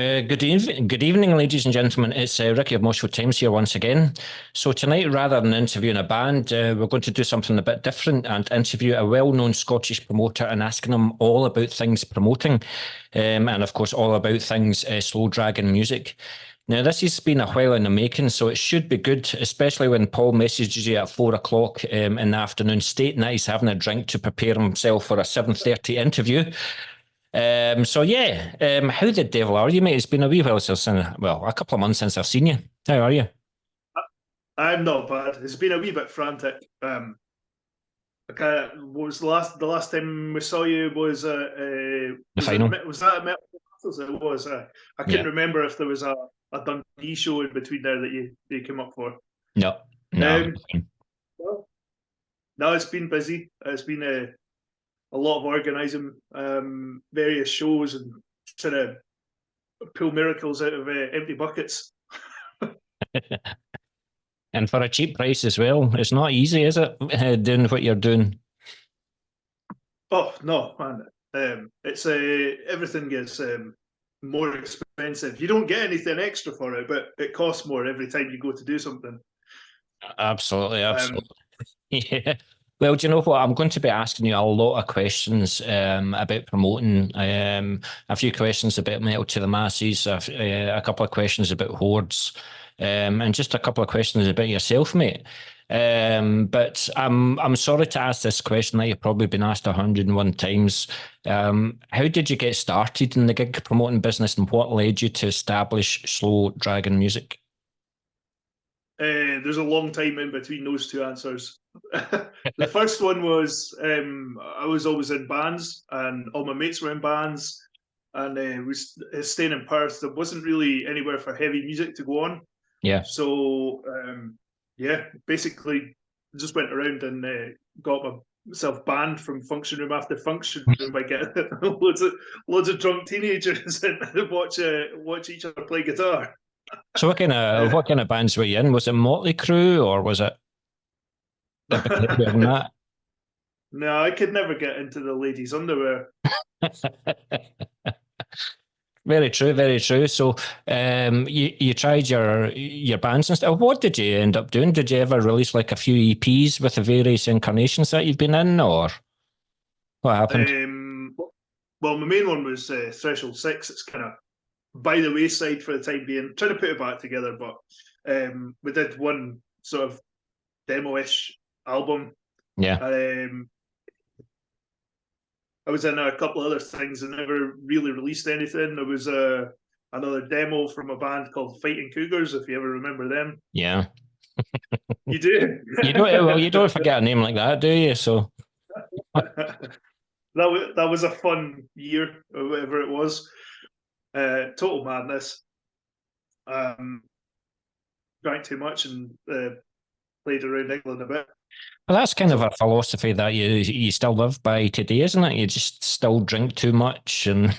Good evening, ladies and gentlemen. It's Ricky of Moshville Times here once again. So tonight, rather than interviewing a band, we're going to do something a bit different and interview a well-known Scottish promoter and asking him all about things promoting, and of course all about things Slow Dragon music. Now, this has been a while in the making, so it should be good, especially when Paul messages you at 4 o'clock in the afternoon, stating that he's having a drink to prepare himself for a 7:30 interview. So yeah, how the devil are you, mate? It's been a wee while since, well, a couple of months since I've seen you. How are you? I'm not bad. It's been a wee bit frantic. What was the last time we saw you The final? was that a Metal Masters? It was. I couldn't Yeah. remember if there was a Dundee show in between there that you came up for. No, no. Um, well, no, it's been busy. It's been a lot of organising various shows and trying to pull miracles out of empty buckets. And for a cheap price as well. It's not easy, is it? Doing what you're doing. Oh no, man! It's everything gets more expensive. You don't get anything extra for it, but it costs more every time you go to do something. Absolutely, Um, absolutely. Yeah. Well, do you know what? I'm going to be asking you a lot of questions about promoting. A few questions about Metal to the Masses, a couple of questions about Hordes, and just a couple of questions about yourself, mate. But I'm sorry to ask this question that you've probably been asked 101 times. How did you get started in the gig promoting business, and what led you to establish Slow Dragon Music? there's a long time in between those two answers. The first one was I was always in bands, and all my mates were in bands, and was staying in Perth. There wasn't really anywhere for heavy music to go on, Yeah. so yeah, basically just went around and got myself banned from function room after function room by getting loads of drunk teenagers and watch each other play guitar. So Uh, what kind of bands were you in? Was it Motley Crue or was it a bit heavier than that? no, I could never get into the ladies' underwear. Very true, very true. So, you tried your bands and stuff. What did you end up doing? Did you ever release like a few EPs with the various incarnations that you've been in, or what happened? Well, my main one was Threshold 6. It's kind of by the wayside for the time being. Trying to put it back together, but we did one sort of demo-ish album. Yeah. Um, I was in a couple of other things and never really released anything. There was another demo from a band called Fighting Cougars, if you ever remember them. Yeah. You do? You don't, well, you don't forget a name like that, do you? So, That was a fun year or whatever it was. Total madness. Um, Drank too much and played around England a bit. well, that's kind of So a philosophy that you still live by today, isn't it? You just still drink too much and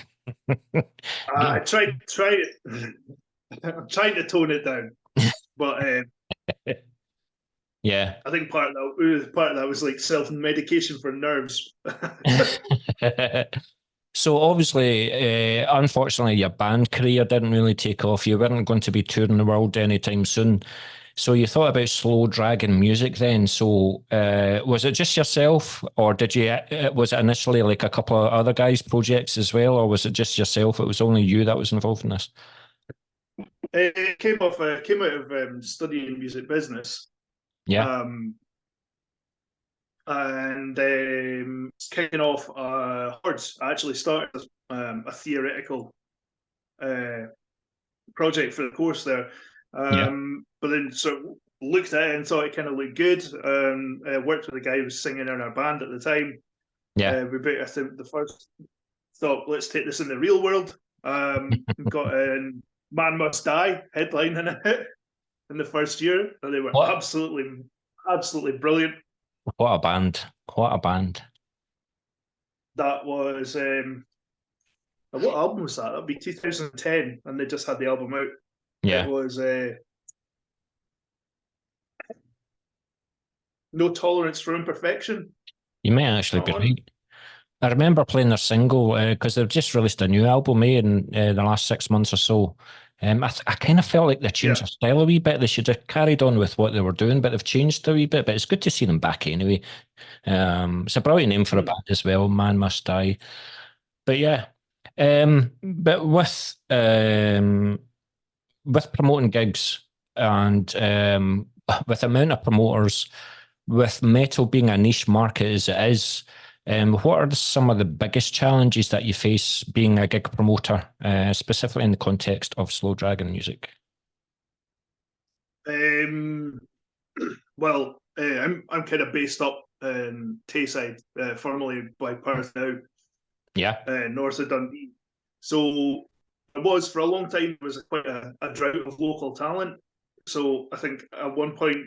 I try I'm trying to tone it down, but yeah. I think part of that was like self medication for nerves. So obviously, unfortunately, your band career didn't really take off. You weren't going to be touring the world anytime soon. So you thought about Slow Dragon music then. So was it just yourself, or did you? Was it initially like a couple of other guys' projects as well, or was it just yourself? It was only you that was involved in this. It came out of studying music business, Yeah, um, and kicking off Hordes. I actually started a theoretical uh, project for the course there, yeah, but then sort of looked at it and thought it kind of looked good. Worked with a guy who was singing in our band at the time. yeah. I think the first thought, let's take this in the real world. Got in Man Must Die headlining it in the first year, and they were What? absolutely brilliant. What a band! What a band! That was what album was that? That'd be 2010, and they just had the album out. It Yeah, was No Tolerance for Imperfection. you may actually That be one. right. I remember playing their single because they've just released a new album in the last 6 months or so. I kind of felt like they changed Yeah. their style a wee bit. They should have carried on with what they were doing, but they've changed a wee bit. But it's good to see them back anyway. It's a brilliant name for a band as well, Man Must Die. But yeah, but with promoting gigs and with the amount of promoters, with metal being a niche market as it is, what are some of the biggest challenges that you face being a gig promoter, specifically in the context of Slow Dragon music? Well, I'm kind of based up in Tayside, formerly by Perth now, Yeah, north of Dundee. So it was for a long time. It was quite a drought of local talent. So I think at one point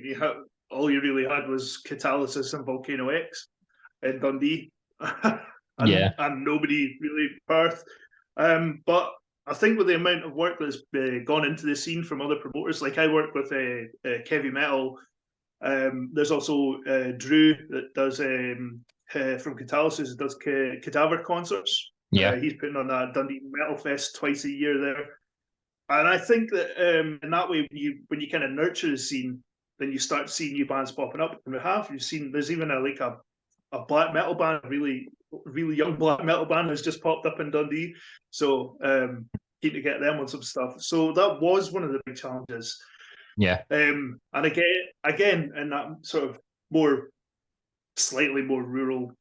all you really had was Catalysis and Volcano X in Dundee, yeah, and nobody really Perth. But I think with the amount of work that's gone into the scene from other promoters, like I work with Heavy Metal. There's also Drew that does from Catalysis, does Cadaver concerts. yeah, He's putting on a Dundee Metal Fest twice a year there, and I think that in that way, when you kind of nurture the scene, then you start to see new bands popping up. And you've seen there's even a black metal band, really young black metal band has just popped up in Dundee. So keen to get them on some stuff. So that was one of the big challenges. yeah. And again, in that sort of slightly more rural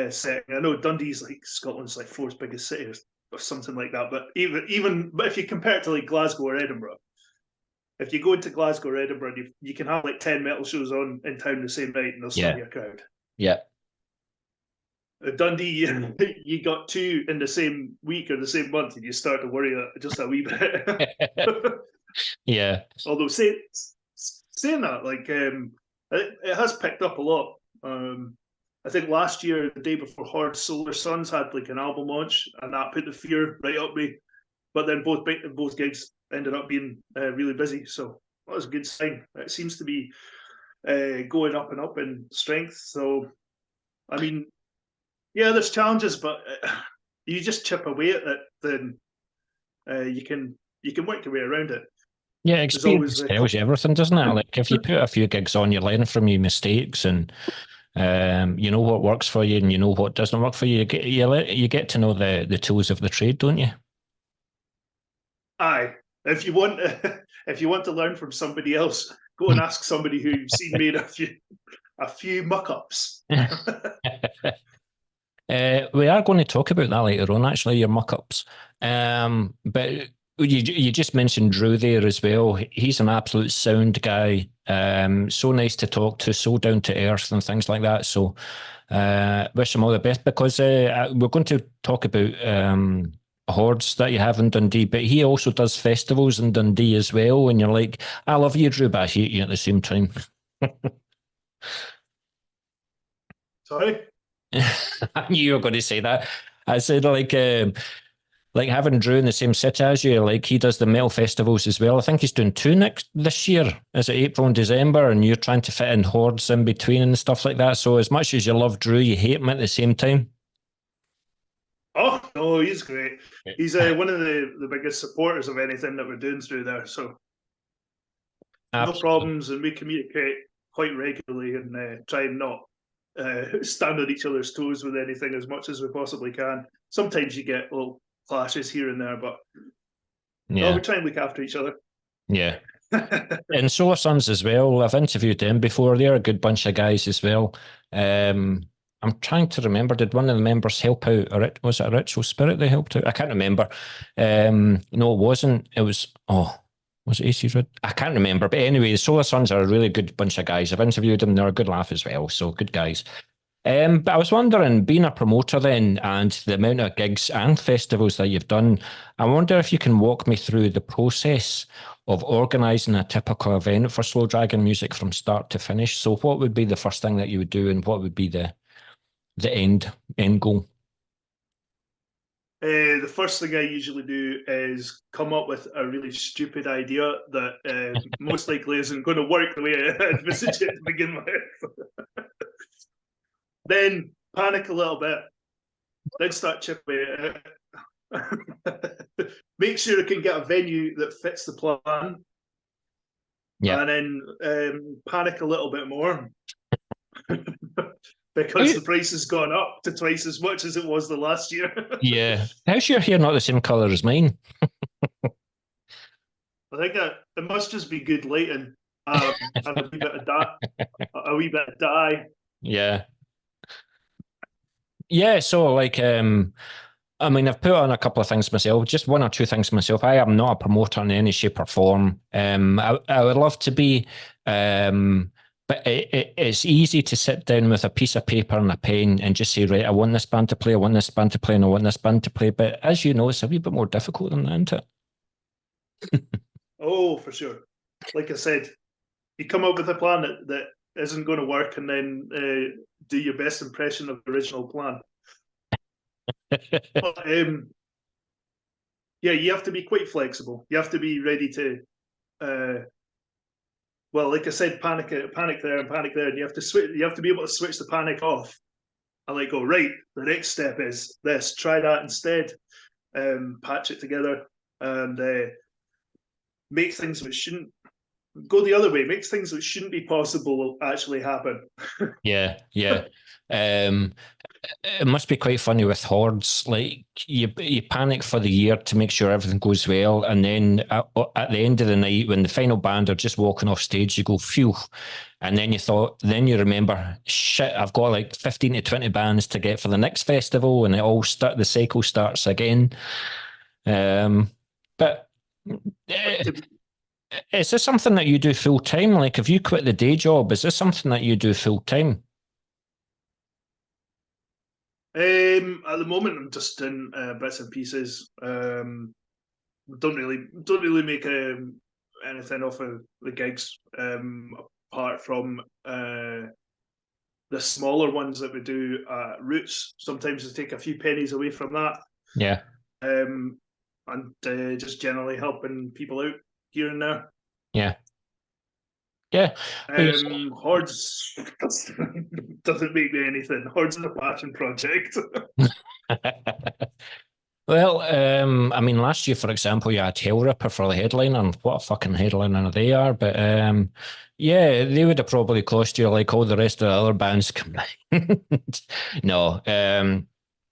setting. I know Dundee's like Scotland's like fourth biggest city or something like that. But but if you compare it to like Glasgow or Edinburgh, if you go into Glasgow or Edinburgh, you can have like 10 metal shows on in town the same night, and there'll still Yeah, be a crowd. yeah, Dundee, you got two in the same week or the same month, and you start to worry just a wee bit. yeah, Although saying that, like it has picked up a lot. I think last year, the day before Horde, Solar Suns had like an album launch, and that put the fear right up me. But then both gigs ended up being really busy, so that was a good sign. It seems to be going up and up in strength. So, I mean, yeah, there's challenges, but you just chip away at it, then you can work your way around it. yeah. There's always Experience tells you everything, doesn't it? Like if you put a few gigs on, you learn from your mistakes, and you know what works for you, and you know what doesn't work for you. You get to know the tools of the trade, don't you? Aye. If you want if you want to learn from somebody else, go and ask somebody who's seen made a few muck-ups. We are going to talk about that later on, actually, your muck-ups. But you just mentioned Drew there as well. He's an absolute sound guy. So nice to talk to, so down to earth and things like that. So wish him all the best, because we're going to talk about hordes that you have in Dundee, but he also does festivals in Dundee as well. And you're like, I love you, Drew, but I hate you at the same time. Sorry? I knew you were going to say that. I said like having Drew in the same city as you. Like he does the metal festivals as well. I think he's doing two this year. Is it April and December? And you're trying to fit in hordes in between and stuff like that. So as much as you love Drew, you hate him at the same time. Oh no, he's great. He's one of the biggest supporters of anything that we're doing through there. So no Absolutely. problems, and we communicate quite regularly and try and not stand on each other's toes with anything as much as we possibly can. Sometimes you get little clashes here and there, but no, we try and look after each other. Yeah. And Solar Suns as well. I've interviewed them before. They're a good bunch of guys as well. I'm trying to remember, did one of the members help out? Or was it a Ritual Spirit they helped out? I can't remember. No, it wasn't. It was, was it AC Red? I can't remember. But anyway, the Solar Suns are a really good bunch of guys. I've interviewed them. They're a good laugh as well. So good guys. But I was wondering, being a promoter then, and the amount of gigs and festivals that you've done, I wonder if you can walk me through the process of organising a typical event for Slow Dragon music from start to finish. So what would be the first thing that you would do, and what would be the end goal? The first thing I usually do is come up with a really stupid idea that most likely isn't going to work the way I envisaged it to begin with. Then panic a little bit, then start chipping away. Make sure I can get a venue that fits the plan, Yeah. and then panic a little bit more because How- the price has gone up to twice as much as it was the last year. yeah. How's your hair not the same colour as mine? I think it must just be good lighting, and a wee bit of dye. Yeah. Yeah, so like I mean, I've put on a couple of things myself, just one or two things myself. I am not a promoter in any shape or form. I would love to be, but it's easy to sit down with a piece of paper and a pen and just say, right, I want this band to play, I want this band to play, and I want this band to play. But as you know, it's a wee bit more difficult than that, isn't it? Oh, for sure. Like I said, you come up with a plan that isn't going to work, and then do your best impression of the original plan. But, yeah, you have to be quite flexible. You have to be ready to, well, like I said, panic there and panic there, and you have to switch. You have to be able to switch the panic off. I like go right. The next step is this. Try that instead. Patch it together and make things that shouldn't go the other way. Makes things that shouldn't be possible actually happen. Yeah, yeah. Um, it must be quite funny with hordes. Like you panic for the year to make sure everything goes well, and then at the end of the night, when the final band are just walking off stage, you go phew, and then you remember, shit, I've got like 15 to 20 bands to get for the next festival, and the cycle starts again. But is this something that you do full time? Like, if you quit the day job, is this something that you do full time? At the moment, I'm just in bits and pieces. Don't really make anything off of the gigs, apart from the smaller ones that we do at Roots. Sometimes we take a few pennies away from that. Yeah. And just generally helping people out here and there. Yeah. Yeah. Hordes doesn't make me anything. Hordes is a passion project. Well, I mean, last year, for example, you had Hellripper for the headliner, and what a fucking headliner they are. But yeah, they would have probably cost you like all the rest of the other bands combined. No,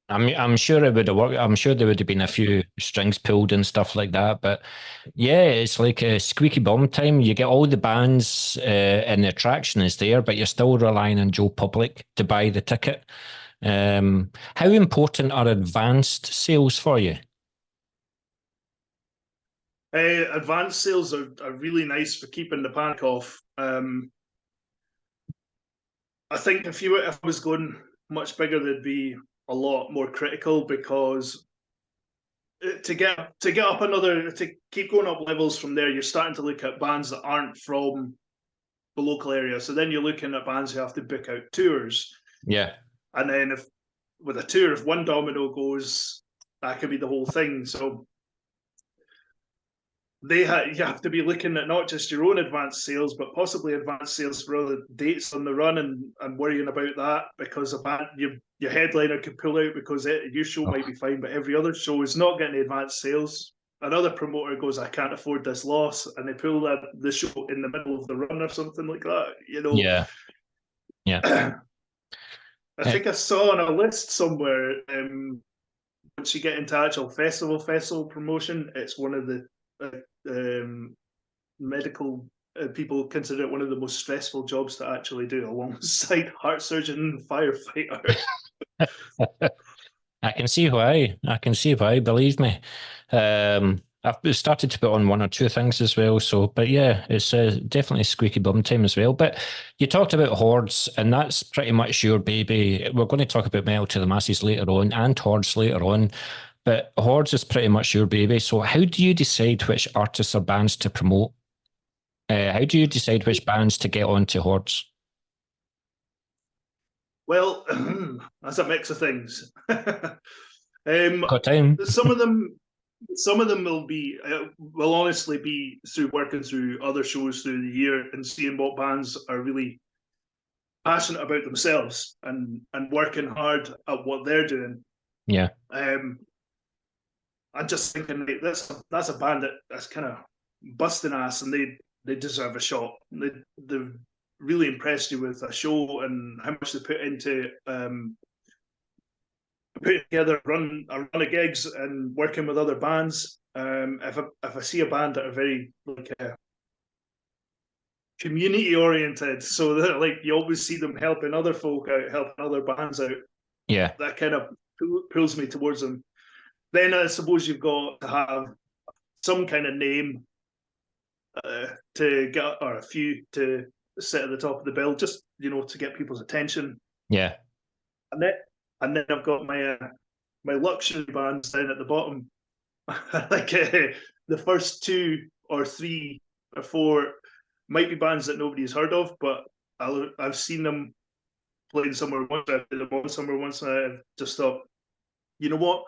I'm sure it would have worked. I'm sure there would have been a few strings pulled and stuff like that. But yeah, it's like a squeaky bum time. You get all the bands and the attraction is there, but you're still relying on Joe Public to buy the ticket. How important are advanced sales for you? Advanced sales are really nice for keeping the panic off. I think if I was going much bigger, there'd be a lot more critical, because to get up another, to keep going up levels from there, you're starting to look at bands that aren't from the local area. So then you're looking at bands who have to book out tours. Yeah. And then with a tour, if one domino goes, that could be the whole thing. So you have to be looking at not just your own advanced sales, but possibly advanced sales for other dates on the run, and worrying about that, because a band, your headliner could pull out because your show might be fine, but every other show is not getting advanced sales. Another promoter goes, I can't afford this loss, and they pull the show in the middle of the run or something like that. Yeah. Yeah. I think I saw on a list somewhere, once you get into actual festival promotion, it's one of the medical people consider it one of the most stressful jobs to actually do, alongside heart surgeon and firefighter. I can see why. I can see why. Believe me. I've started to put on one or two things as well. So, but yeah, it's definitely squeaky bum time as well. But you talked about Hordes, and that's pretty much your baby. We're going to talk about Metal to the Masses later on, and Hordes later on. But Hordes is pretty much your baby. So, how do you decide which artists or bands to promote? How do you decide which bands to get onto Hordes? Well, that's a mix of things. Got time? Some of them will honestly be through working through other shows through the year and seeing what bands are really passionate about themselves and working hard at what they're doing. Yeah. I'm just thinking like, that's a band that's kind of busting ass, and they deserve a shot. They've really impressed you with a show and how much they put into putting together a run of gigs and working with other bands. If I see a band that are very like community oriented, so that like you always see them helping other folk out, helping other bands out, Yeah. that kind of pulls me towards them. Then I suppose you've got to have some kind of name to get, or a few to sit at the top of the bill, just to get people's attention. Yeah. And then I've got my luxury bands down at the bottom, like the first 2 or 3 or 4 might be bands that nobody's heard of, but I've seen them playing somewhere once, I've been them somewhere once, and I've just thought, you know what,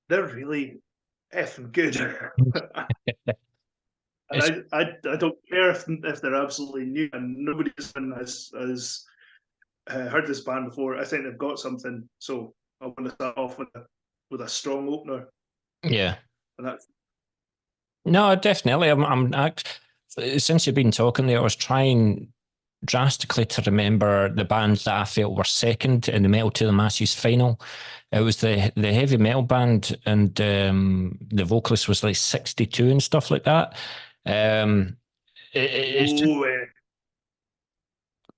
they're really effing good. And I don't care if they're absolutely new and nobody has heard this band before. I think they've got something, so I want to start off with a strong opener. Yeah. And that's No, definitely. Since you've been talking there, I was trying drastically to remember the bands that I felt were second in the Metal to the Masses final. It was the heavy metal band, and the vocalist was like 62 and stuff like that. It's just,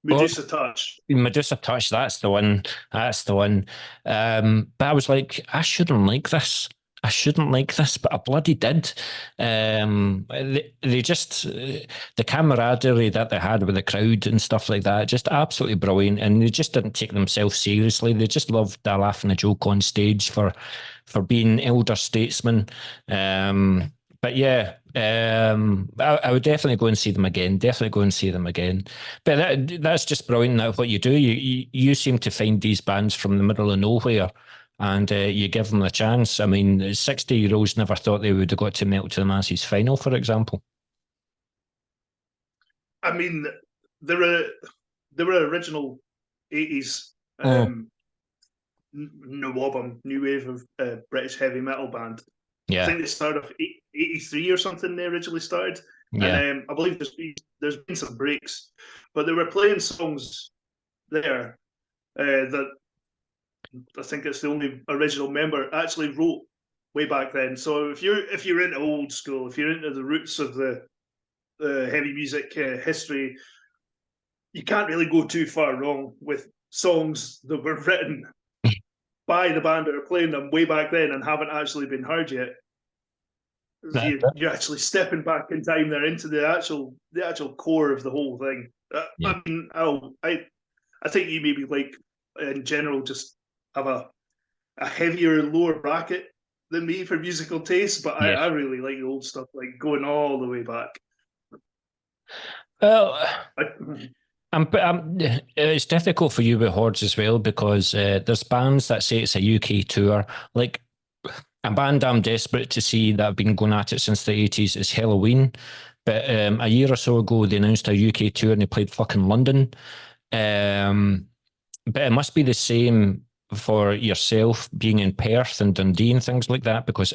Medusa Touch. Medusa Touch, that's the one. That's the one. But I was like, I shouldn't like this. I shouldn't like this, but I bloody did. They just, the camaraderie that they had with the crowd and stuff like that, just absolutely brilliant. And they just didn't take themselves seriously. They just loved a laugh and a joke on stage for being elder statesmen. But yeah, I would definitely go and see them again. Definitely go and see them again. But that's just brilliant. That what you do. You seem to find these bands from the middle of nowhere, and you give them a chance. I mean, 60-year-olds never thought they would have got to Metal to the Masses final, for example. I mean, they were original 80s new wave of British heavy metal band. Yeah. I think they started off 83 or something. They originally started, Yeah. and I believe there's been some breaks, but they were playing songs there that I think it's the only original member actually wrote way back then. So if you're into old school, if you're into the roots of the heavy music history, you can't really go too far wrong with songs that were written by the band that are playing them way back then and haven't actually been heard yet. You're actually stepping back in time there into the actual core of the whole thing. Yeah. I mean, I think you maybe like in general just have a heavier lower bracket than me for musical taste, but Yes. I really like the old stuff, like going all the way back. Well, it's difficult for you with Hordes as well, because there's bands that say it's a UK tour. Like a band I'm desperate to see that have been going at it since the 80s is Halloween. But a year or so ago, they announced a UK tour and they played fucking London. But it must be the same for yourself being in Perth and Dundee and things like that, because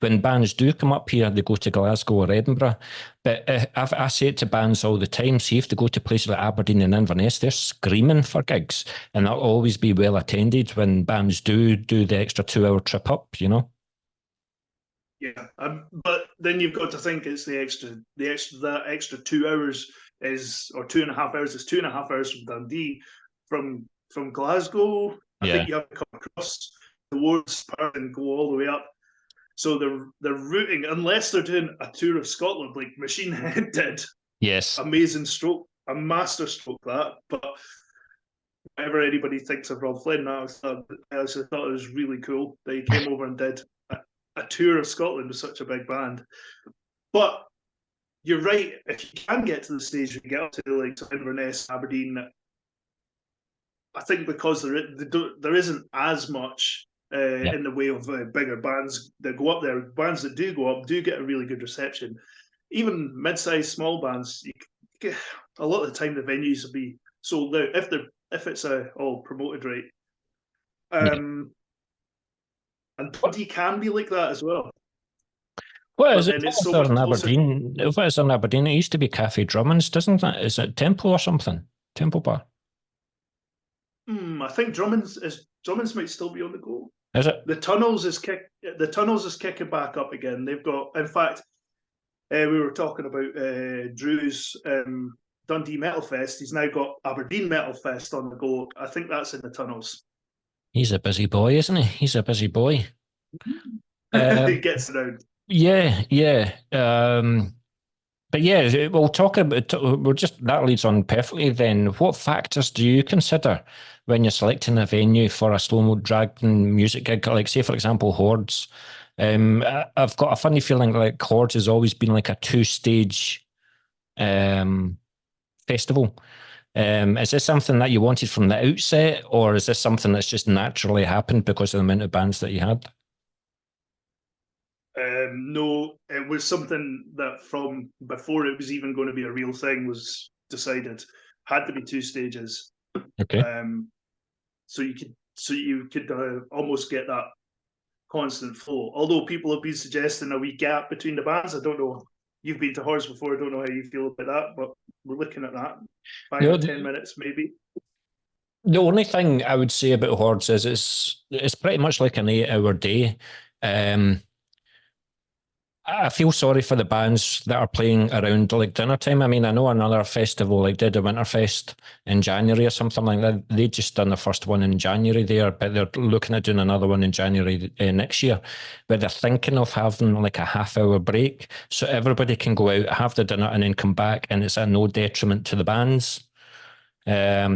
when bands do come up here, they go to Glasgow or Edinburgh. But I say it to bands all the time, see if they go to places like Aberdeen and Inverness, they're screaming for gigs, and they'll always be well attended when bands do the extra 2-hour trip up, you know? Yeah, but then you've got to think it's that extra 2 hours is, or 2.5 hours is 2.5 hours from Dundee. From Glasgow, I think you have to come across towards Perth and go all the way up. So they're routing, unless they're doing a tour of Scotland like Machine Head did. Yes. Amazing stroke, a master stroke that. But whatever anybody thinks of Rob Flynn, I thought it was really cool that he came over and did a tour of Scotland with such a big band. But you're right, if you can get to the stage, you get up to like Inverness, Aberdeen, I think because there isn't as much in the way of bigger bands that go up there. Bands that do go up do get a really good reception. Even mid-sized small bands, you get, a lot of the time the venues will be sold out if it's all promoted right. And Dundee can be like that as well. What But is it? then it's so What is much there in closer. Aberdeen? What is there in Aberdeen? It used to be Cafe Drummond's, doesn't it? Is it Temple or something? Temple Bar? I think Drummond's might still be on the go. Is it? The tunnels is kicking back up again. They've got, in fact, we were talking about Drew's Dundee Metal Fest. He's now got Aberdeen Metal Fest on the go. I think that's in the tunnels. He's a busy boy, isn't he? He's a busy boy. He gets around. Yeah, yeah. But yeah, we'll talk about. That leads on perfectly. Then, what factors do you consider when you're selecting a venue for a Slow Dragon music gig? Like, say, for example, Hordes. I've got a funny feeling like Hordes has always been like a two-stage festival. Is this something that you wanted from the outset, or is this something that's just naturally happened because of the amount of bands that you had? No, it was something that from before it was even going to be a real thing was decided. Had to be 2 stages. Okay. So you could almost get that constant flow. Although people have been suggesting a wee gap between the bands. I don't know. You've been to Horse before. I don't know how you feel about that, but we're looking at that. 5 or 10 minutes, maybe. The only thing I would say about Hordes is it's pretty much like an 8-hour day. I feel sorry for the bands that are playing around like dinner time. I mean, I know another festival like did a Winterfest in January or something like that. They just done the first one in January there, but they're looking at doing another one in January next year. But they're thinking of having like a half-hour break so everybody can go out, have the dinner, and then come back, and it's at no detriment to the bands. I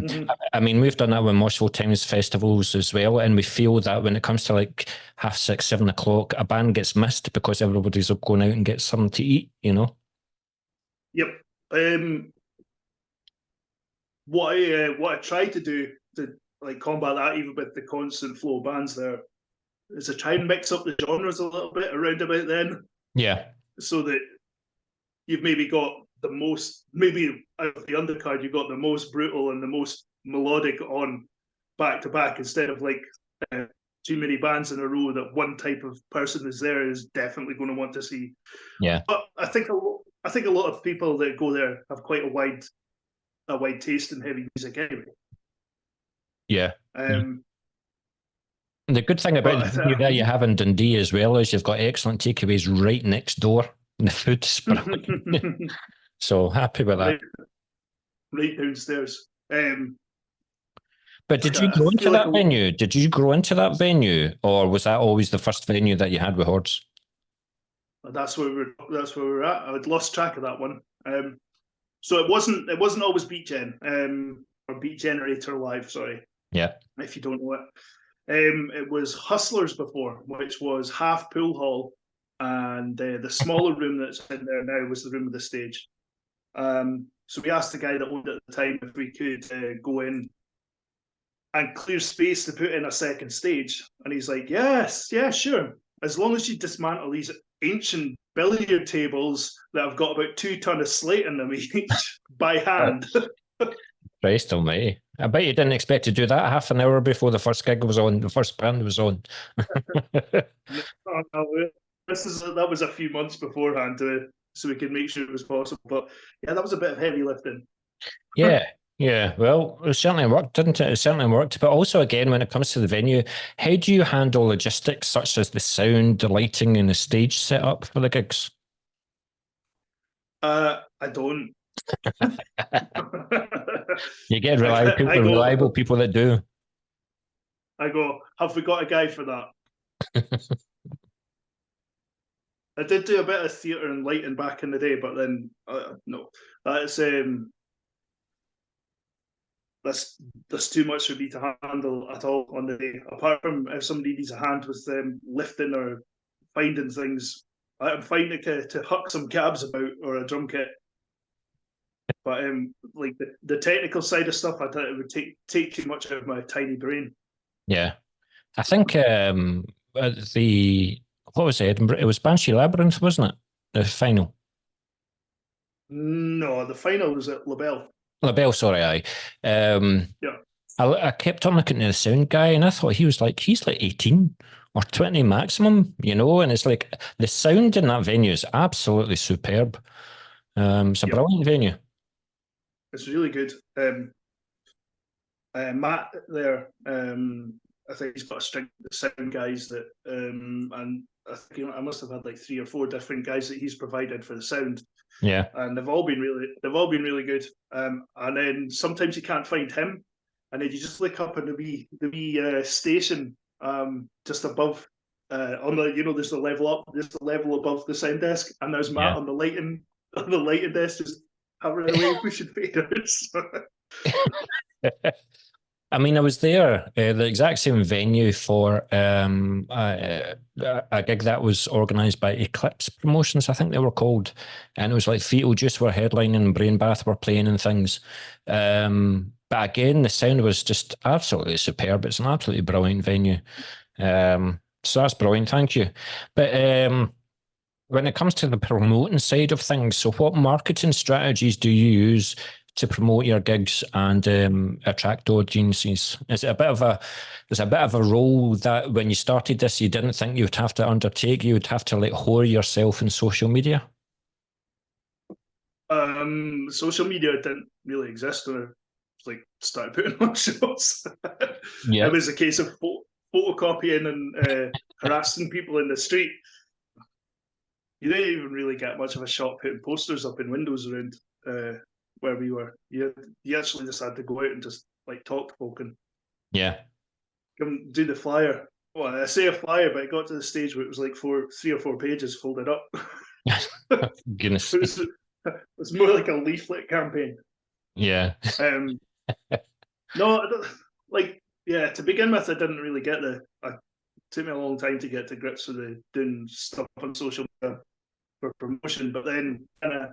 mean, we've done that with Moshville Times festivals as well, and we feel that when it comes to like 6:30, 7:00, a band gets missed because everybody's going out and get something to eat, you know? Yep. What I try to do to like combat that, even with the constant flow of bands there, is to try and mix up the genres a little bit around about then. Yeah. So that you've maybe got the most, maybe out of the undercard, you've got the most brutal and the most melodic on back to back, instead of like too many bands in a row that one type of person is there is definitely going to want to see. Yeah. But I think a lot of people that go there have quite a wide taste in heavy music anyway. Yeah. The good thing about the venue that you have in Dundee as well is you've got excellent takeaways right next door. And the food's brilliant. So happy with that. Right downstairs. But did you grow into that venue? Did you grow into that venue, or was that always the first venue that you had with Hordes? That's where we're at. I had lost track of that one. So it wasn't always Beat Gen, or Beat Generator Live. Sorry. Yeah. If you don't know it, it was Hustlers before, which was half pool hall, and the smaller room that's in there now was the room of the stage. So we asked the guy that owned it at the time if we could go in and clear space to put in a second stage, and he's like, "Yes, yeah, sure. As long as you dismantle these ancient billiard tables that have got about 2 tons of slate in them each by hand." Christ almighty. I bet you didn't expect to do that half an hour before the first gig was on, the first band was on. That was a few months beforehand so we could make sure it was possible. But yeah, that was a bit of heavy lifting. Yeah. Yeah, well, it certainly worked, didn't it? It certainly worked. But also, again, when it comes to the venue, how do you handle logistics such as the sound, the lighting, and the stage setup for the gigs? I don't. You get reliable people that do. I go, have we got a guy for that? I did do a bit of theatre and lighting back in the day, but then no, that's too much for me to handle at all on the day. Apart from if somebody needs a hand with them lifting or finding things, I'm fine to huck some cabs about or a drum kit. But like the technical side of stuff, I thought it would take too much out of my tiny brain. Yeah, I think what was it? Edinburgh? It was Banshee Labyrinth, wasn't it? The final. No, the final was at LaBelle. LaBelle, sorry, aye. Yeah. I kept on looking at the sound guy, and I thought he's like 18. or 20 maximum, you know, and it's like the sound in that venue is absolutely superb. It's a brilliant venue. It's really good. Matt there, I think he's got a string of sound guys that, and I think I must have had like 3 or 4 different guys that he's provided for the sound. Yeah, and they've all been really good. And then sometimes you can't find him, and then you just look up in the wee station just above on the there's the level up, there's the level above the sound desk, and there's Matt on the lighting desk just hovering away pushing faders. I mean, I was there, the exact same venue for a gig that was organised by Eclipse Promotions, I think they were called. And it was like Fetal Juice were headlining and Brain Bath were playing and things. But again, the sound was just absolutely superb. It's an absolutely brilliant venue. So that's brilliant, thank you. But when it comes to the promoting side of things, so what marketing strategies do you use to promote your gigs and attract audiences? Is it there's a bit of a role that when you started this, you didn't think you would have to undertake? You would have to like whore yourself in social media? Social media didn't really exist when I like started putting on shows. Yeah. It was a case of photocopying and harassing people in the street. You didn't even really get much of a shot putting posters up in windows around where we were. You actually just had to go out and just like talk to folk and come do the flyer. Well, I say a flyer, but it got to the stage where it was like 3 or 4 pages folded up. Goodness. It was more like a leaflet campaign. Yeah. No, I don't, to begin with, I didn't really get it took me a long time to get to grips with doing stuff on social media for promotion, but then kind of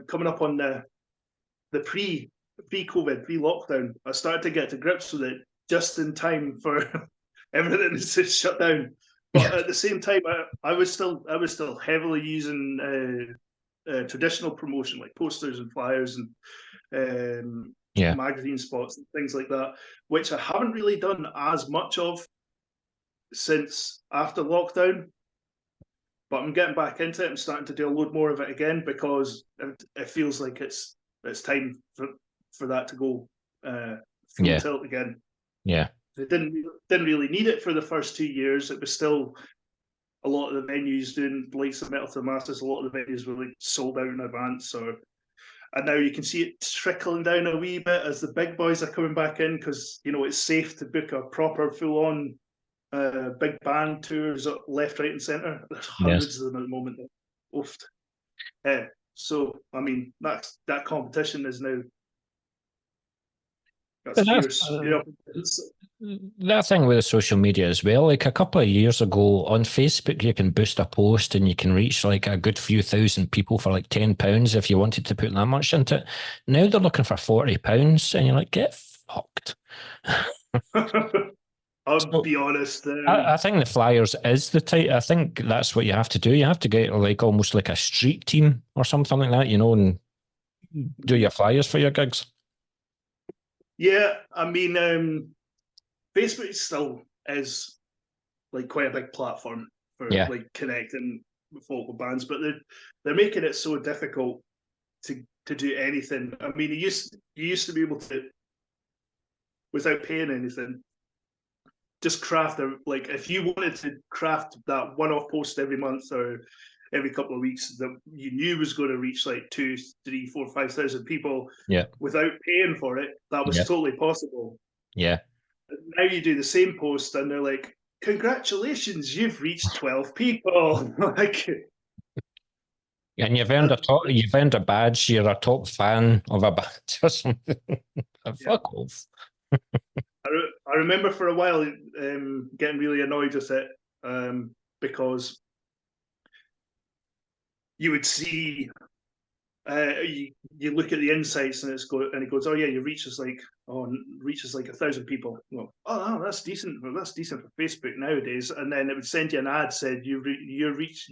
coming up on the pre-COVID, pre-lockdown, I started to get to grips with it just in time for everything to shut down. But at the same time, I was still heavily using traditional promotion like posters and flyers and magazine spots and things like that, which I haven't really done as much of since after lockdown. But I'm getting back into it. I'm starting to do a load more of it again because it feels like it's time for that to go full tilt again. Yeah. They didn't really need it for the first 2 years. It was still a lot of the venues doing likes of Metal to the Masters. A lot of the venues were like sold out in advance. And now you can see it trickling down a wee bit as the big boys are coming back in because it's safe to book a proper full-on big band tours left, right, and centre. There's hundreds of them at the moment. Oofed. So I mean that competition is now that's fierce. That thing with the social media as well, like a couple of years ago on Facebook, you can boost a post and you can reach like a good few thousand people for like £10 if you wanted to put that much into it. Now they're looking for £40 and you're like, get fucked. I'll be honest. I think the flyers is the type. I think that's what you have to do. You have to get like almost like a street team or something like that, and do your flyers for your gigs. Yeah, I mean, Facebook still is like quite a big platform for like connecting with local bands, but they're making it so difficult to do anything. I mean, you used to be able to, without paying anything, just craft like if you wanted to craft that one-off post every month or every couple of weeks that you knew was going to reach like 2, 3, 4, 5,000 people without paying for it, that was totally possible. Yeah. Now you do the same post and they're like, congratulations, you've reached 12 people. Like, and you've earned a badge, you're a top fan of a band or something. Fuck off. I remember for a while getting really annoyed with it because you would see you look at the insights and it goes, oh yeah, your reach is like 1,000 people. Well, oh, that's decent. Well, that's decent for Facebook nowadays. And then it would send you an ad said you have reached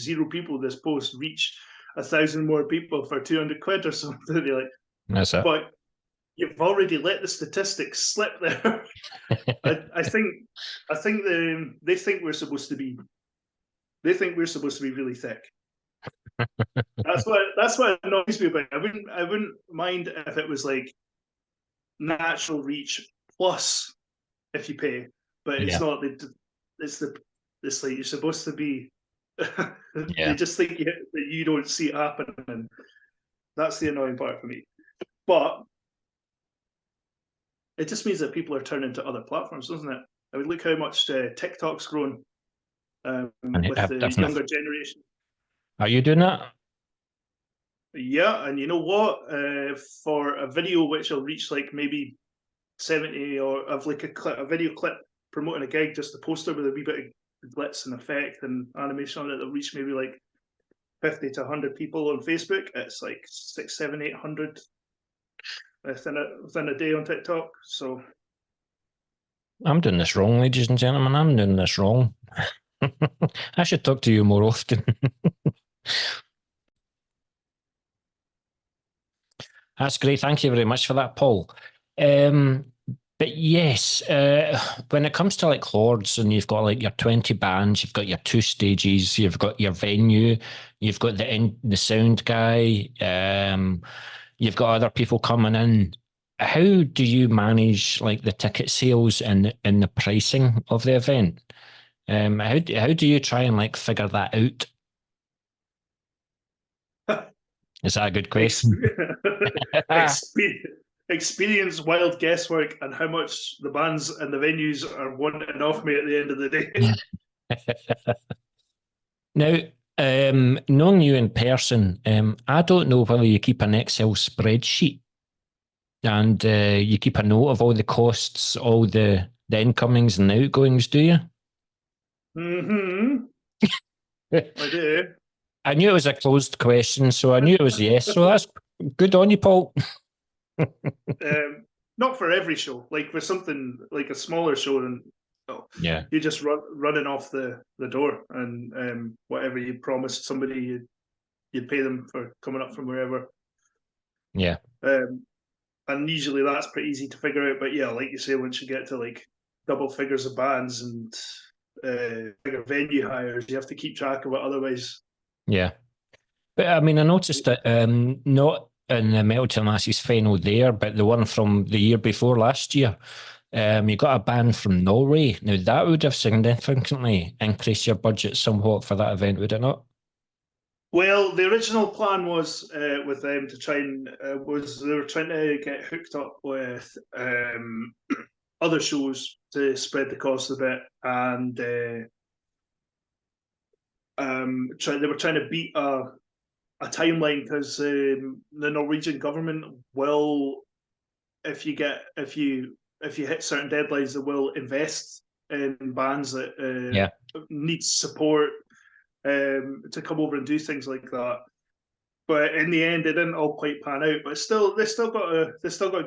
0 people. This post reach 1,000 more people for £200 or something. You're like, that's it. But you've already let the statistics slip there. I think they think we're supposed to be really thick. That's what annoys me about it. I wouldn't mind if it was like natural reach plus if you pay, but it's not. It's like you're supposed to be. They just think that you don't see it happening. That's the annoying part for me. But it just means that people are turning to other platforms, doesn't it? I mean, look how much TikTok's grown with the younger generation. Are you doing that? Yeah, and you know what? For a video which will reach like maybe 70 or of like a video clip promoting a gig, just a poster with a wee bit of glitz and effect and animation on it, that'll reach maybe like 50 to 100 people on Facebook. It's like 6, 7, 800 within a day on TikTok. So I'm doing this wrong, ladies and gentlemen. I'm doing this wrong. I should talk to you more often. That's great. Thank you very much for that, Paul. But yes, when it comes to like hordes and you've got like your 20 bands, you've got your 2 stages, you've got your venue, you've got the sound guy, you've got other people coming in. How do you manage like the ticket sales and the pricing of the event? How do you try and like figure that out? Is that a good question? Experience wild guesswork and how much the bands and the venues are wanting off me at the end of the day. Now, knowing you in person, I don't know whether you keep an Excel spreadsheet and you keep a note of all the costs, all the incomings and the outgoings, do you? Mm-hmm. I do. I knew it was a closed question, so I knew it was yes. So that's good on you, Paul. Not for every show. Like for something like a smaller show, and you just running off the door, and whatever you promised somebody, you'd pay them for coming up from wherever. Yeah. And usually that's pretty easy to figure out. But yeah, like you say, once you get to like double figures of bands and bigger venue hires, you have to keep track of it. Otherwise, yeah. But I mean, I noticed that not in the Melton Lassies final there, but the one from the year before last year, you got a band from Norway. Now that would have significantly increased your budget somewhat for that event, would it not? Well, the original plan was with them to try and they were trying to get hooked up with other shows to spread the cost a bit, and they were trying to beat a timeline because the Norwegian government will, if you hit certain deadlines, they will invest in bands that need support to come over and do things like that. But in the end, it didn't all quite pan out. But still, they still got a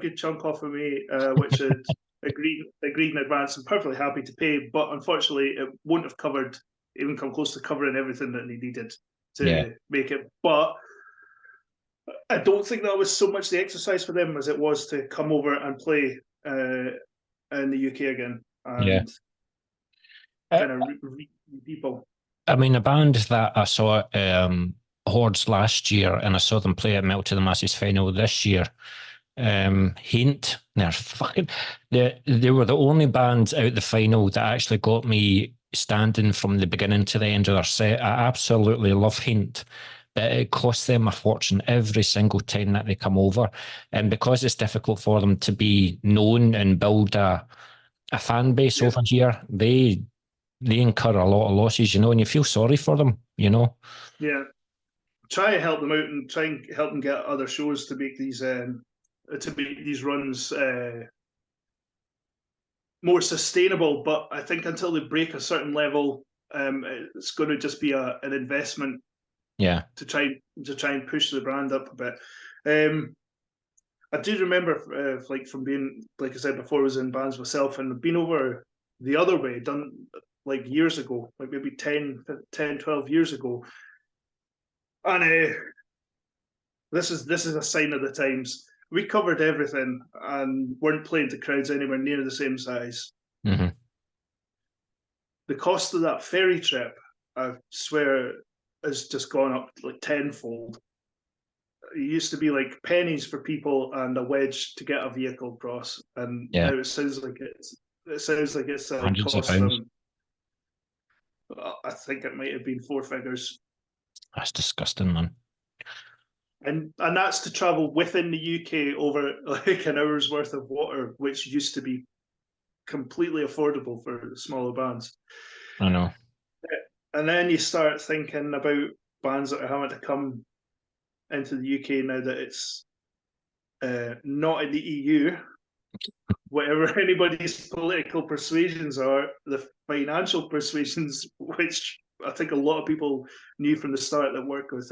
good chunk off of me, which had agreed in advance. I'm perfectly happy to pay, but unfortunately, it won't have even come close to covering everything that they needed to make it. But I don't think that was so much the exercise for them as it was to come over and play in the UK again and kind of people. I mean, a band that I saw Hordes last year, and I saw them play at Melt to the Masses final this year. Hint, they were the only band out the final that actually got me standing from the beginning to the end of their set. I absolutely love Hint, but it costs them a fortune every single time that they come over, and because it's difficult for them to be known and build a fan base over here, they incur a lot of losses, and you feel sorry for them, Yeah, try and help them out and try and help them get other shows to make these runs more sustainable. But I think until they break a certain level, it's going to just be an investment. To try and push the brand up a bit. I do remember, like from being, like I said before, I was in bands myself and been over the other way, done like years ago, like maybe 10, 12 years ago. And this is a sign of the times. we covered everything and weren't playing to crowds anywhere near the same size. Mm-hmm. The cost of that ferry trip, I swear, has just gone up like tenfold. It used to be like pennies for people and a wedge to get a vehicle across, and Yeah. now it sounds like it's Hundreds of cost pounds. them. I think it might have been 4 figures, That's disgusting, man. and that's to travel within the UK over like an hour's worth of water, which used to be completely affordable for smaller bands. I know. And then you start thinking about bands that are having to come into the UK now that it's not in the EU. Whatever anybody's political persuasions are, the financial persuasions, which I think a lot of people knew from the start that work with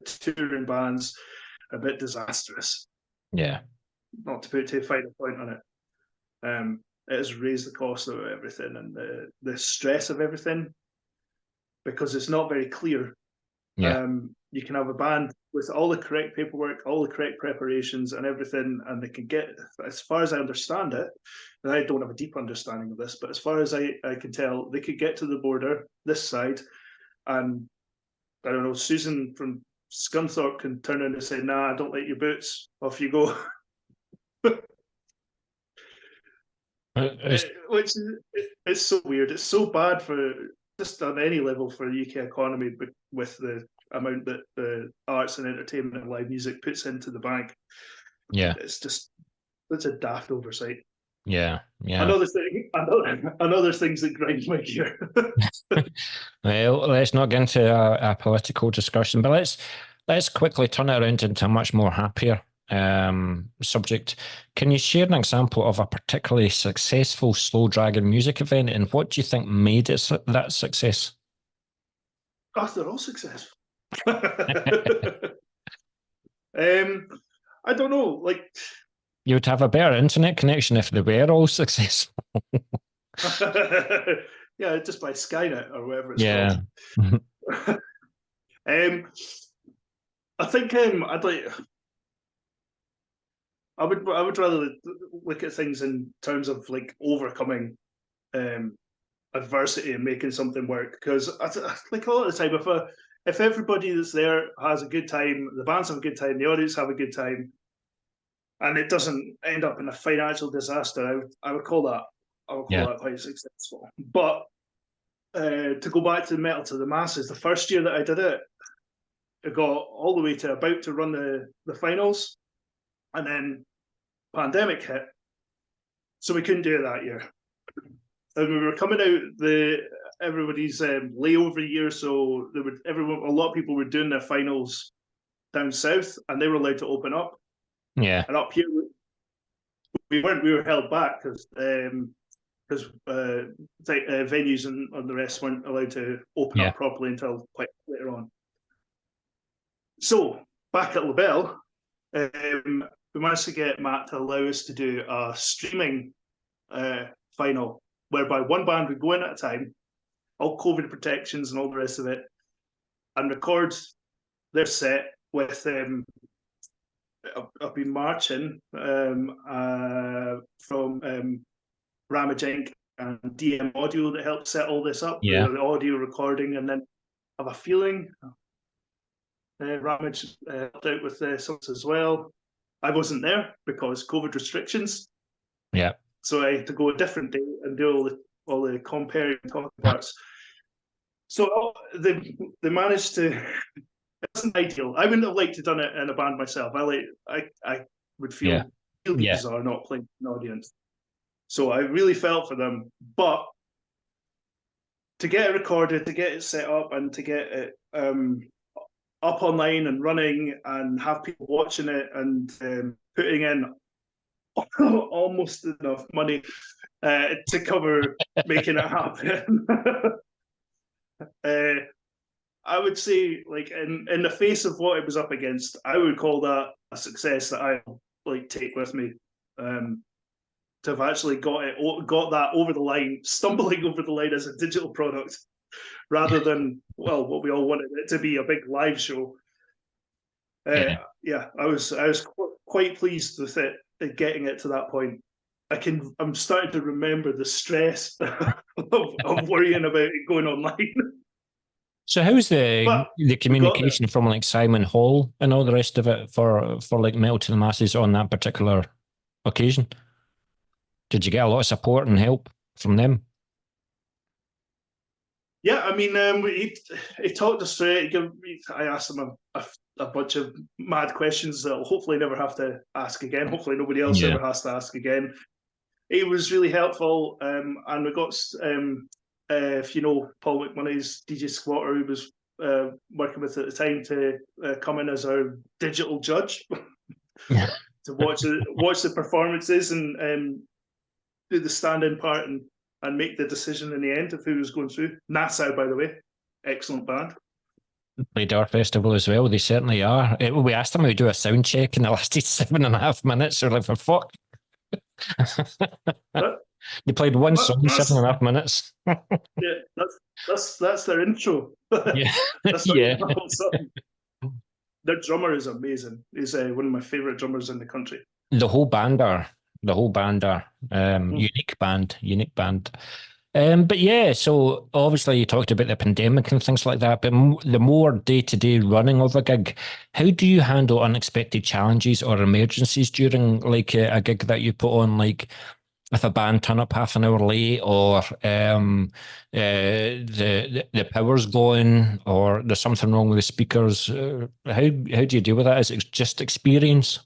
touring bands, are a bit disastrous. Yeah. Not to put too fine a point on it. It has raised the cost of everything and the stress of everything, because it's not very clear. Yeah. You can have a band with all the correct paperwork, all the correct preparations and everything, and they can get, as far as I understand it, and I don't have a deep understanding of this, but as far as I can tell, they could get to the border this side, and I don't know, Susan from Scunthorpe can turn around and say, nah, I don't like your boots, off you go. Which is so weird. It's so bad for just on any level for the UK economy, but with the amount that the arts and entertainment and live music puts into the bank, Yeah. it's a daft oversight. Yeah. Yeah. Another things that grind my gear. Well, let's not get into a political discussion, but let's quickly turn it around into a much more happier subject. Can you share an example of a particularly successful Slow Dragon music event, and what do you think made it that success? Oh, they're all successful. I don't know. Like, you would have a better internet connection if they were all successful. Yeah, just by Skynet or whatever it's called. I think I would rather look at things in terms of like overcoming adversity and making something work, because like a lot of the time, if everybody that's there has a good time, the bands have a good time, the audience have a good time, and it doesn't end up in a financial disaster, I would call that quite successful. But to go back to the Metal to the Masses, the first year that I did it, it got all the way to about to run the finals, and then pandemic hit, so we couldn't do it that year. And we were coming out everybody's layover year, so a lot of people were doing their finals down south, and they were allowed to open up. Yeah. And up here, we weren't. We were held back because venues and the rest weren't allowed to open up properly until quite later on. So back at LaBelle, we managed to get Matt to allow us to do a streaming final, whereby one band would go in at a time, all COVID protections and all the rest of it, and record their set with I've been marching from Ramage Inc. and DM Audio that helped set all this up, the audio recording, and then I have a feeling Ramage helped out with songs as well. I wasn't there because COVID restrictions. Yeah. So I had to go a different day and do all the comparing talking parts. So they managed to. It wasn't ideal. I wouldn't have liked to done it in a band myself. I would feel really bizarre not playing an audience. So I really felt for them. But to get it recorded, to get it set up, and to get it up online and running, and have people watching it and putting in almost enough money to cover making it happen. I would say, like, in the face of what it was up against, I would call that a success that I like take with me. To have actually got that over the line, stumbling over the line as a digital product, rather than what we all wanted it to be, a big live show. I was quite pleased with it, getting it to that point. I'm starting to remember the stress of worrying about it going online. So how's the But communication from like Simon Hall and all the rest of it for like Metal to the Masses on that particular occasion? Did you get a lot of support and help from them? Yeah, I mean, he talked us through it. I asked him a bunch of mad questions that I'll hopefully never have to ask again. Hopefully nobody else ever has to ask again. He was really helpful, and we got, if you know Paul McMoney's DJ Squatter, who was working with at the time, to come in as our digital judge to watch the performances and do the stand-in part and make the decision in the end of who was going through. Nassau, by the way, excellent band. Played our festival as well. They certainly are. We asked them to do a sound check and it lasted 7.5 minutes. They're like, for fuck. They played one song, 7.5 minutes. Yeah, that's their intro. Yeah, that's yeah. Their drummer is amazing. He's one of my favorite drummers in the country. The whole band are. Unique band. But yeah, so obviously you talked about the pandemic and things like that, but the more day-to-day running of a gig, how do you handle unexpected challenges or emergencies during like a gig that you put on, like if a band turn up half an hour late, or the power's going, or there's something wrong with the speakers? How do you deal with that? Is it just experience?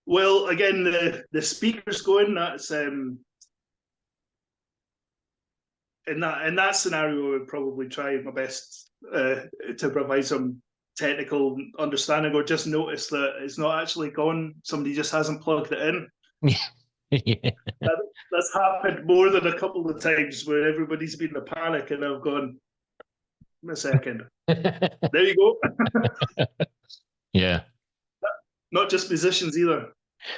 Well, again, the speakers going, that's in that scenario, I would probably try my best to provide some technical understanding, or just notice that it's not actually gone. Somebody just hasn't plugged it in. Yeah. That's happened more than a couple of times where everybody's been in a panic and I've gone, a second. There you go. Yeah. Not just musicians either.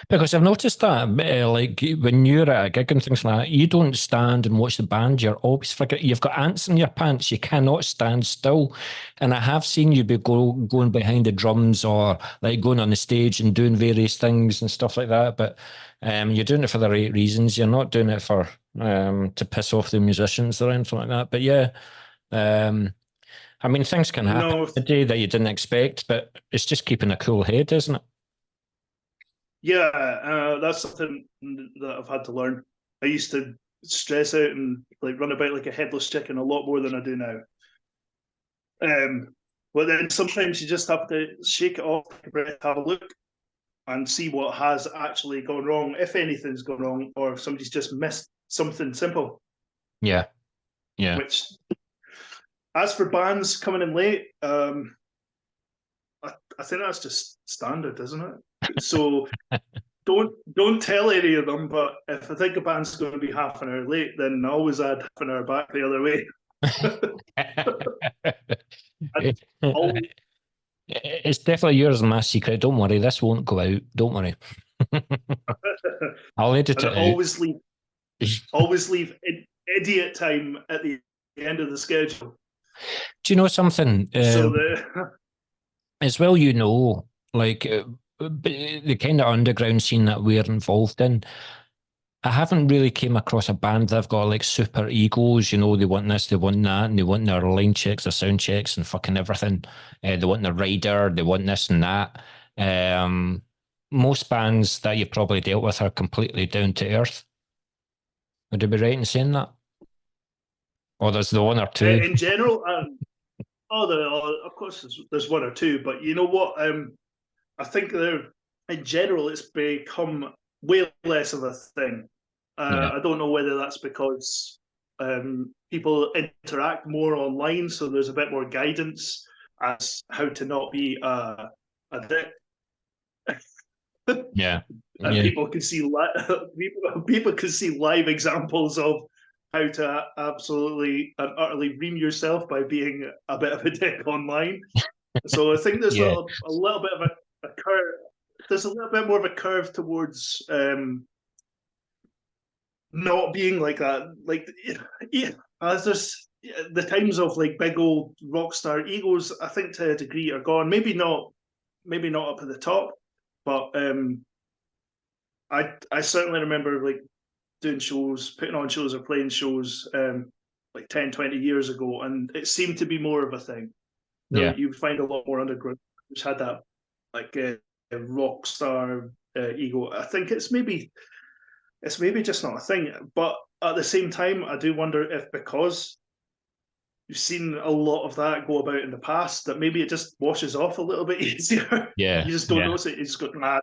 Because I've noticed that, like when you're at a gig and things like that, you don't stand and watch the band. You're always you've got ants in your pants. You cannot stand still. And I have seen you be going behind the drums, or like going on the stage and doing various things and stuff like that. But you're doing it for the right reasons. You're not doing it for to piss off the musicians or anything like that. But yeah, I mean, things can happen a day that you didn't expect, but it's just keeping a cool head, isn't it? Yeah, that's something that I've had to learn. I used to stress out and like run about like a headless chicken a lot more than I do now. But then sometimes you just have to shake it off, take a breath, have a look, and see what has actually gone wrong, if anything's gone wrong, or if somebody's just missed something simple. Yeah. Which, as for bands coming in late, I think that's just standard, isn't it? So don't tell any of them, but if I think a band's going to be half an hour late, then I always add half an hour back the other way. It's definitely yours and my secret. Don't worry, this won't go out. Don't worry. I'll edit it out. Always leave idiot time at the end of the schedule. Do you know something? As well, you know, like the kind of underground scene that we're involved in, I haven't really came across a band that have got like super egos. You know, they want this, they want that, and they want their line checks, their sound checks, and fucking everything. They want their rider, they want this and that. Most bands that you've probably dealt with are completely down to earth. Would I be right in saying that? Or there's the one or two? In general, of course, there's one or two, but you know what? I think in general, it's become way less of a thing. I don't know whether that's because people interact more online, so there's a bit more guidance as how to not be a dick. Yeah. And people can see people can see live examples of how to absolutely and utterly ream yourself by being a bit of a dick online. So I think there's a little bit of a curve. There's a little bit more of a curve towards not being like that. Like, as there's the times of like big old rock star egos, I think to a degree are gone. Maybe not up at the top, But I certainly remember like doing shows, putting on shows or playing shows like 10, 20 years ago, and it seemed to be more of a thing. Yeah. You would find a lot more underground which had that like rock star ego. I think it's maybe just not a thing. But at the same time, I do wonder if because you've seen a lot of that go about in the past, that maybe it just washes off a little bit easier. Yeah. You just don't notice it. You just go, nah,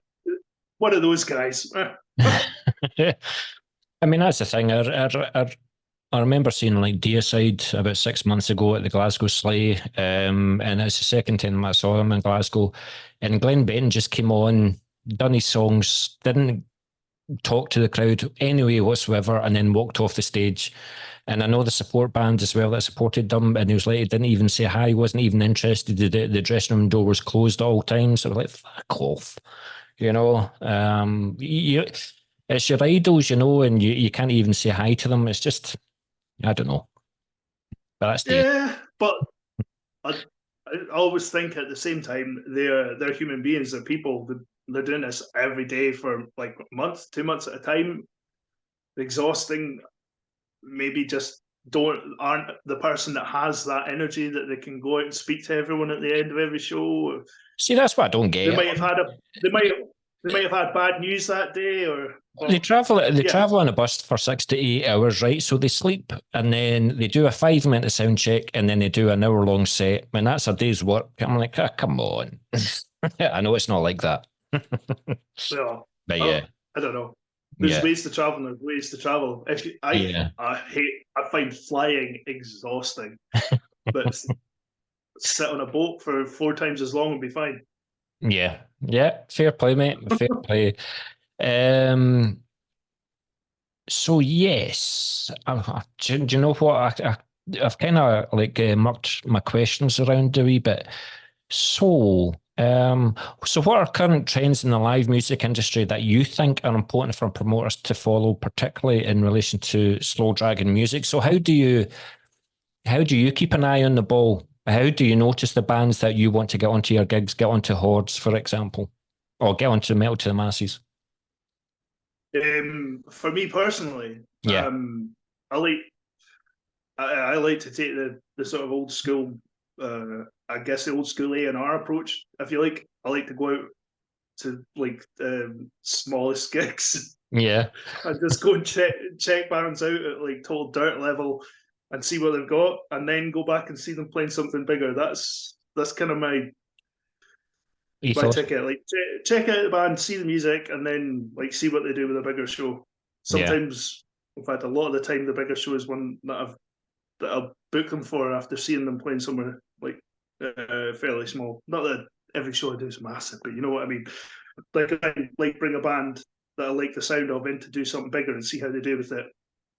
one of those guys. I mean, that's the thing. I remember seeing like Deicide about 6 months ago at the Glasgow Sleigh, and it's the second time I saw him in Glasgow. And Glenn Benton just came on, done his songs, didn't talk to the crowd anyway whatsoever, and then walked off the stage. And I know the support band as well that supported them, and he was like, he didn't even say hi, wasn't even interested. The dressing room door was closed at all times. So I was like, fuck off. You know, it's your idols, you know, and you can't even say hi to them. It's just, I don't know. But that's the Yeah, but I always think at the same time they're human beings, they're people. They're doing this every day for like a month, 2 months at a time. Exhausting. Maybe just aren't the person that has that energy that they can go out and speak to everyone at the end of every show. See, that's what I don't They get. might have had they might have had bad news that day, or They travel on a bus for 6 to 8 hours, right? So they sleep and then they do a 5 minute sound check and then they do an hour long set. And that's a day's work. I'm like, come on. I know it's not like that. Well, But yeah. I don't know. There's ways to travel and there's ways to travel. I find flying exhausting, but sit on a boat for 4 times as long and be fine. Yeah. Fair play, mate. Fair play. So yes, do you know what? I've kind of like mucked my questions around a wee bit. So, so what are current trends in the live music industry that you think are important for promoters to follow, particularly in relation to Slow Dragon music? So how do you keep an eye on the ball? How do you notice the bands that you want to get onto your gigs, get onto Hordes, for example, or get onto Metal to the Masses? For me personally, Yeah. I like to take the sort of old school, I guess the old school A&R approach, if you like. I like to go out to like smallest gigs Yeah. and just go and check bands out at like total dirt level and see what they've got, and then go back and see them playing something bigger. That's kind of my ticket. Like check out the band, see the music, and then like see what they do with a bigger show. Sometimes, in fact, a lot of the time, the bigger show is one that I'll book them for after seeing them playing somewhere like fairly small. Not that every show I do is massive, but you know what I mean. Like I like bring a band that I like the sound of in to do something bigger and see how they do with it,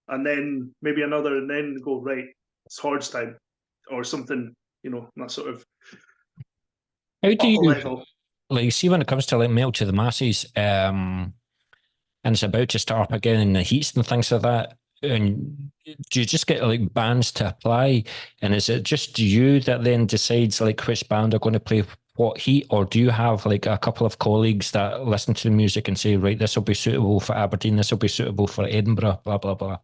and then maybe another, and then go right. It's Hordes time or something. You know, that sort of How do you level. like see when it comes to like Metal to the Masses, and it's about to start up again in the heats and things like that? And do you just get like bands to apply, and is it just you that then decides like which band are going to play what heat, or do you have like a couple of colleagues that listen to the music and say, right, this will be suitable for Aberdeen, this will be suitable for Edinburgh, blah blah blah?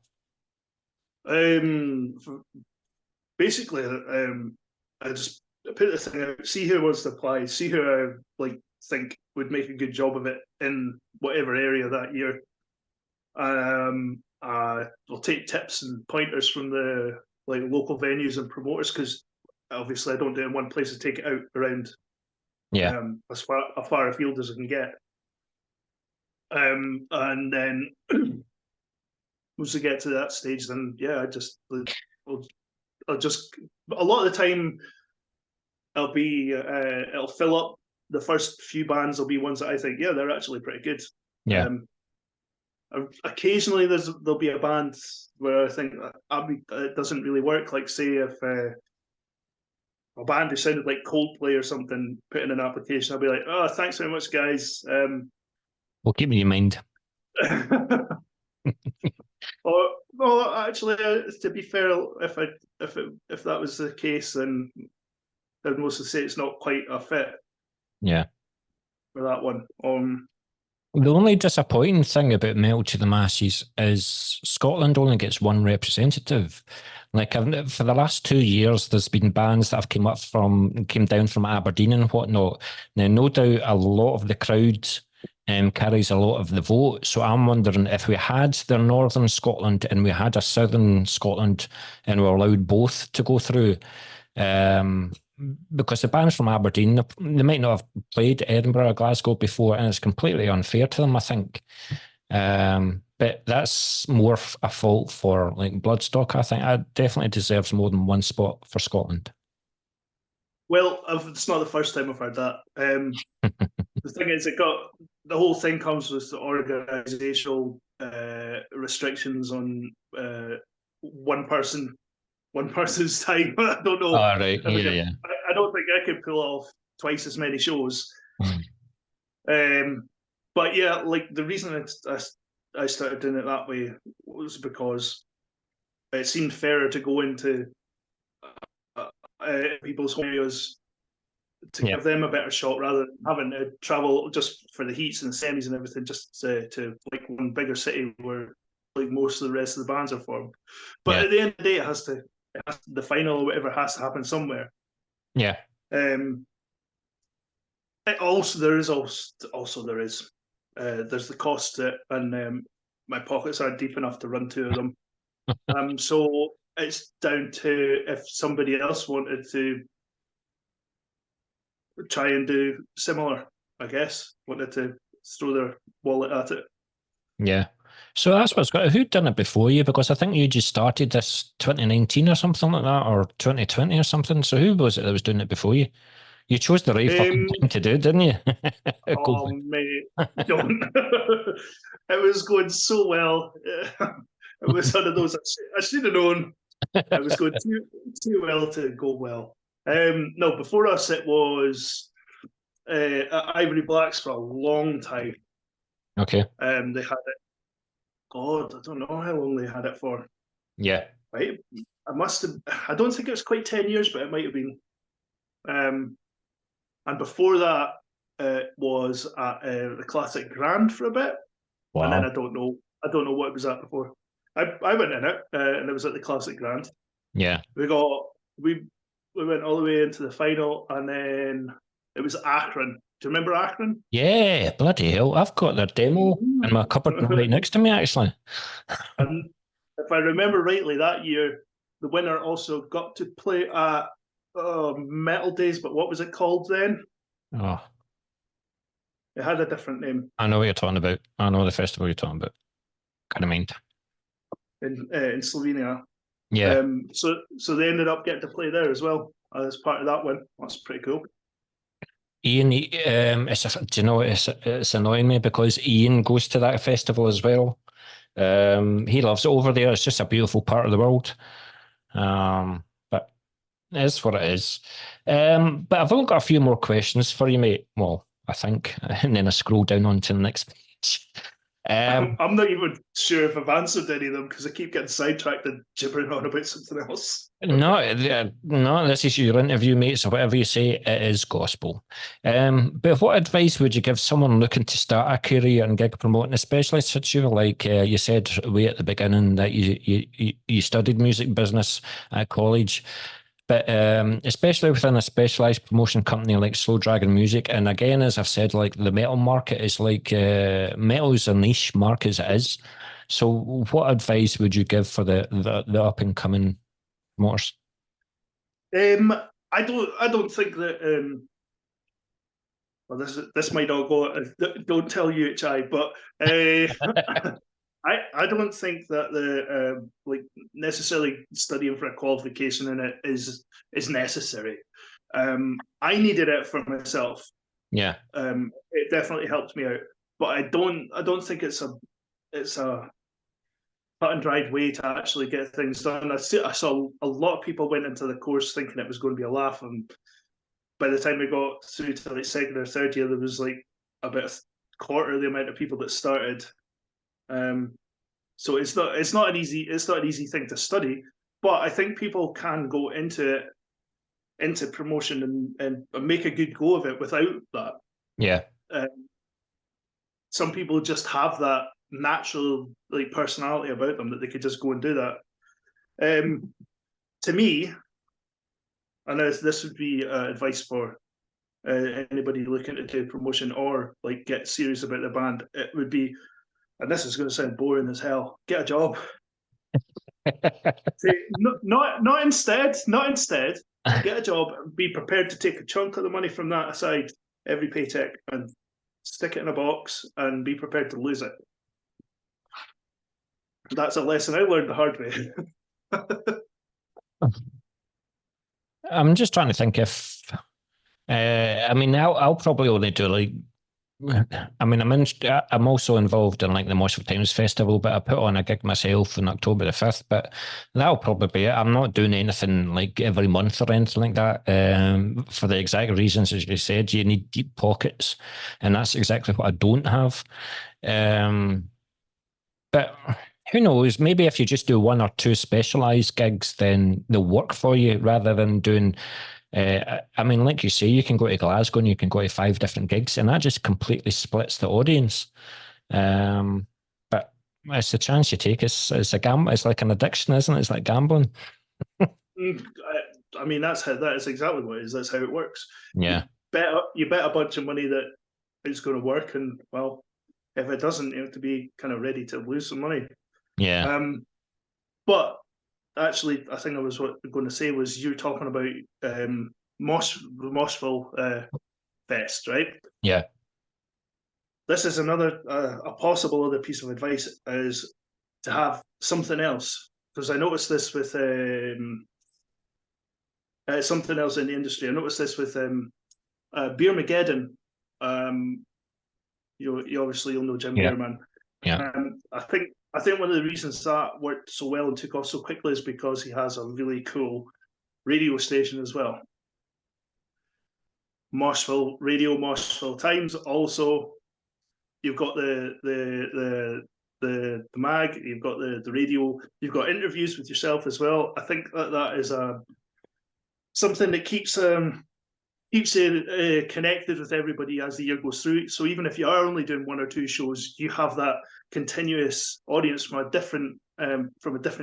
Basically, I just put the thing out, see who wants to apply, see who I like think would make a good job of it in whatever area that year. We'll take tips and pointers from the like local venues and promoters, because obviously I don't do it in one place, to take it out around as far afield as I can get. And then once we get to that stage, then I'll just a lot of the time it'll fill up. The first few bands will be ones that I think, yeah, they're actually pretty good. Yeah. Occasionally there'll be a band where I think it doesn't really work. Like say if a band who sounded like Coldplay or something put in an application, I'll be like, oh, thanks very much, guys. We'll keep me in mind. Well, actually, to be fair, if that was the case, then I'd mostly say it's not quite a fit. Yeah. for that one. The only disappointing thing about Metal to the Masses is Scotland only gets one representative. Like for the last 2 years, there's been bands that have came down from Aberdeen and whatnot. Now, no doubt, a lot of the crowd carries a lot of the vote. So I'm wondering if we had the Northern Scotland and we had a Southern Scotland and we allowed both to go through. Because the bands from Aberdeen, they might not have played Edinburgh or Glasgow before, and it's completely unfair to them, I think. But that's more a fault for like Bloodstock. I think it definitely deserves more than one spot for Scotland. Well, it's not the first time I've heard that. The thing is, the whole thing comes with the organisational restrictions on one person's time. I don't know. Oh, right. Yeah. I don't think I could pull off twice as many shows. But yeah, like the reason I started doing it that way was because it seemed fairer to go into people's home areas to give them a better shot rather than having to travel just for the heats and the semis and everything, just to like one bigger city where like most of the rest of the bands are formed. But at the end of the day, the final or whatever has to happen somewhere. Yeah. There's the cost to it, and my pockets aren't deep enough to run two of them. So it's down to if somebody else wanted to try and do similar, I guess, wanted to throw their wallet at it. Yeah. So that's what's got. Who'd done it before you? Because I think you just started this 2019 or something like that, or 2020 or something. So who was it that was doing it before you? You chose the right fucking time to do it, didn't you? Oh, mate, don't. It was going so well. It was one of those, I should have known. It was going too well to go well. No, before us, it was Ivory Blacks for a long time. Okay. They had it. God, I don't know how long they had it for. Yeah. Right. I don't think it was quite 10 years, but it might have been. And before that, was at the Classic Grand for a bit. Wow. And then I don't know what it was at before. I went in it, and it was at the Classic Grand. Yeah. We went all the way into the final, and then it was Akron. Do you remember Akron? Yeah, bloody hell. I've got their demo in my cupboard right next to me, actually. And if I remember rightly, that year, the winner also got to play at Metal Days, but what was it called then? Oh. It had a different name. I know what you're talking about. I know the festival you're talking about. Kind of mind. In Slovenia. Yeah. So they ended up getting to play there as well as part of that one. That's pretty cool. Ian, do you know, it's annoying me because Ian goes to that festival as well. He loves it over there. It's just a beautiful part of the world. But it is what it is. But I've only got a few more questions for you, mate. Well, I think, and then I scroll down onto the next page. I'm not even sure if I've answered any of them because I keep getting sidetracked and gibbering on about something else. No, this is your interview, mate, so whatever you say, it is gospel. But what advice would you give someone looking to start a career in gig promoting, especially since you, like you said way at the beginning that you studied music business at college, but especially within a specialised promotion company like Slow Dragon Music, and again, as I've said, like the metal market is like, metal is a niche market as it is. So what advice would you give for the up-and-coming promoters? I don't think that. Well, this might all go. Don't tell UHI, but I don't think that the like necessarily studying for a qualification in it is necessary. I needed it for myself. Yeah. It definitely helped me out, but I don't think it's a cut and dried way to actually get things done. I saw a lot of people went into the course thinking it was going to be a laugh, and by the time we got through to like second or third year, there was like about a quarter of the amount of people that started. So it's not an easy thing to study, but I think people can go into promotion and make a good go of it without that. Yeah. some people just have that natural like personality about them that they could just go and do that. To me, and this would be advice for anybody looking to do promotion or like get serious about the band, it would be, and this is going to sound boring as hell, get a job. Not instead, get a job, be prepared to take a chunk of the money from that aside every paycheck and stick it in a box and be prepared to lose it. That's a lesson I learned the hard way. I'm just trying to think if, I mean, I'll probably only do like, I mean, I'm also involved in like the Moshville Times Festival, but I put on a gig myself on October the 5th, but that'll probably be it. I'm not doing anything like every month or anything like that, for the exact reasons, as you said, you need deep pockets, and that's exactly what I don't have. But who knows, maybe if you just do one or two specialised gigs, then they'll work for you rather than doing, I mean, like you say, you can go to Glasgow and you can go to 5 different gigs, and that just completely splits the audience. But it's the chance you take. It's a gamble. It's like an addiction, isn't it? It's like gambling. I mean, that is exactly what it is. That's how it works. Yeah. You bet a bunch of money that it's going to work, and well, if it doesn't, you have to be kind of ready to lose some money. Yeah. But actually, I think I was going to say was you were talking about the Moshville Fest, right? Yeah. This is another a possible other piece of advice is to have something else, because I noticed this with something else in the industry. I noticed this with Beermageddon. You obviously all know Jim Beerman. Yeah. I think one of the reasons that worked so well and took off so quickly is because he has a really cool radio station as well. Moshville Times. Also, you've got the mag, you've got the radio, you've got interviews with yourself as well. I think that is something that keeps you connected with everybody as the year goes through. So even if you are only doing 1 or 2 shows, you have that continuous audience from a different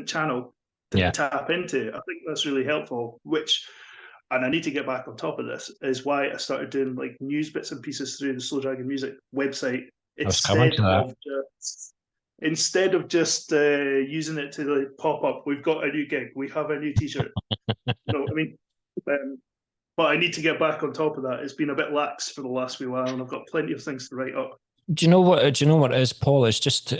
channel to tap into. I think that's really helpful. And I need to get back on top of this, is why I started doing like news bits and pieces through the Slow Dragon Music website instead of just using it to like pop up. We've got a new gig. We have a new T-shirt. You know what I mean? But I need to get back on top of that. It's been a bit lax for the last wee while, and I've got plenty of things to write up. Do you know what it is, Paul? It's just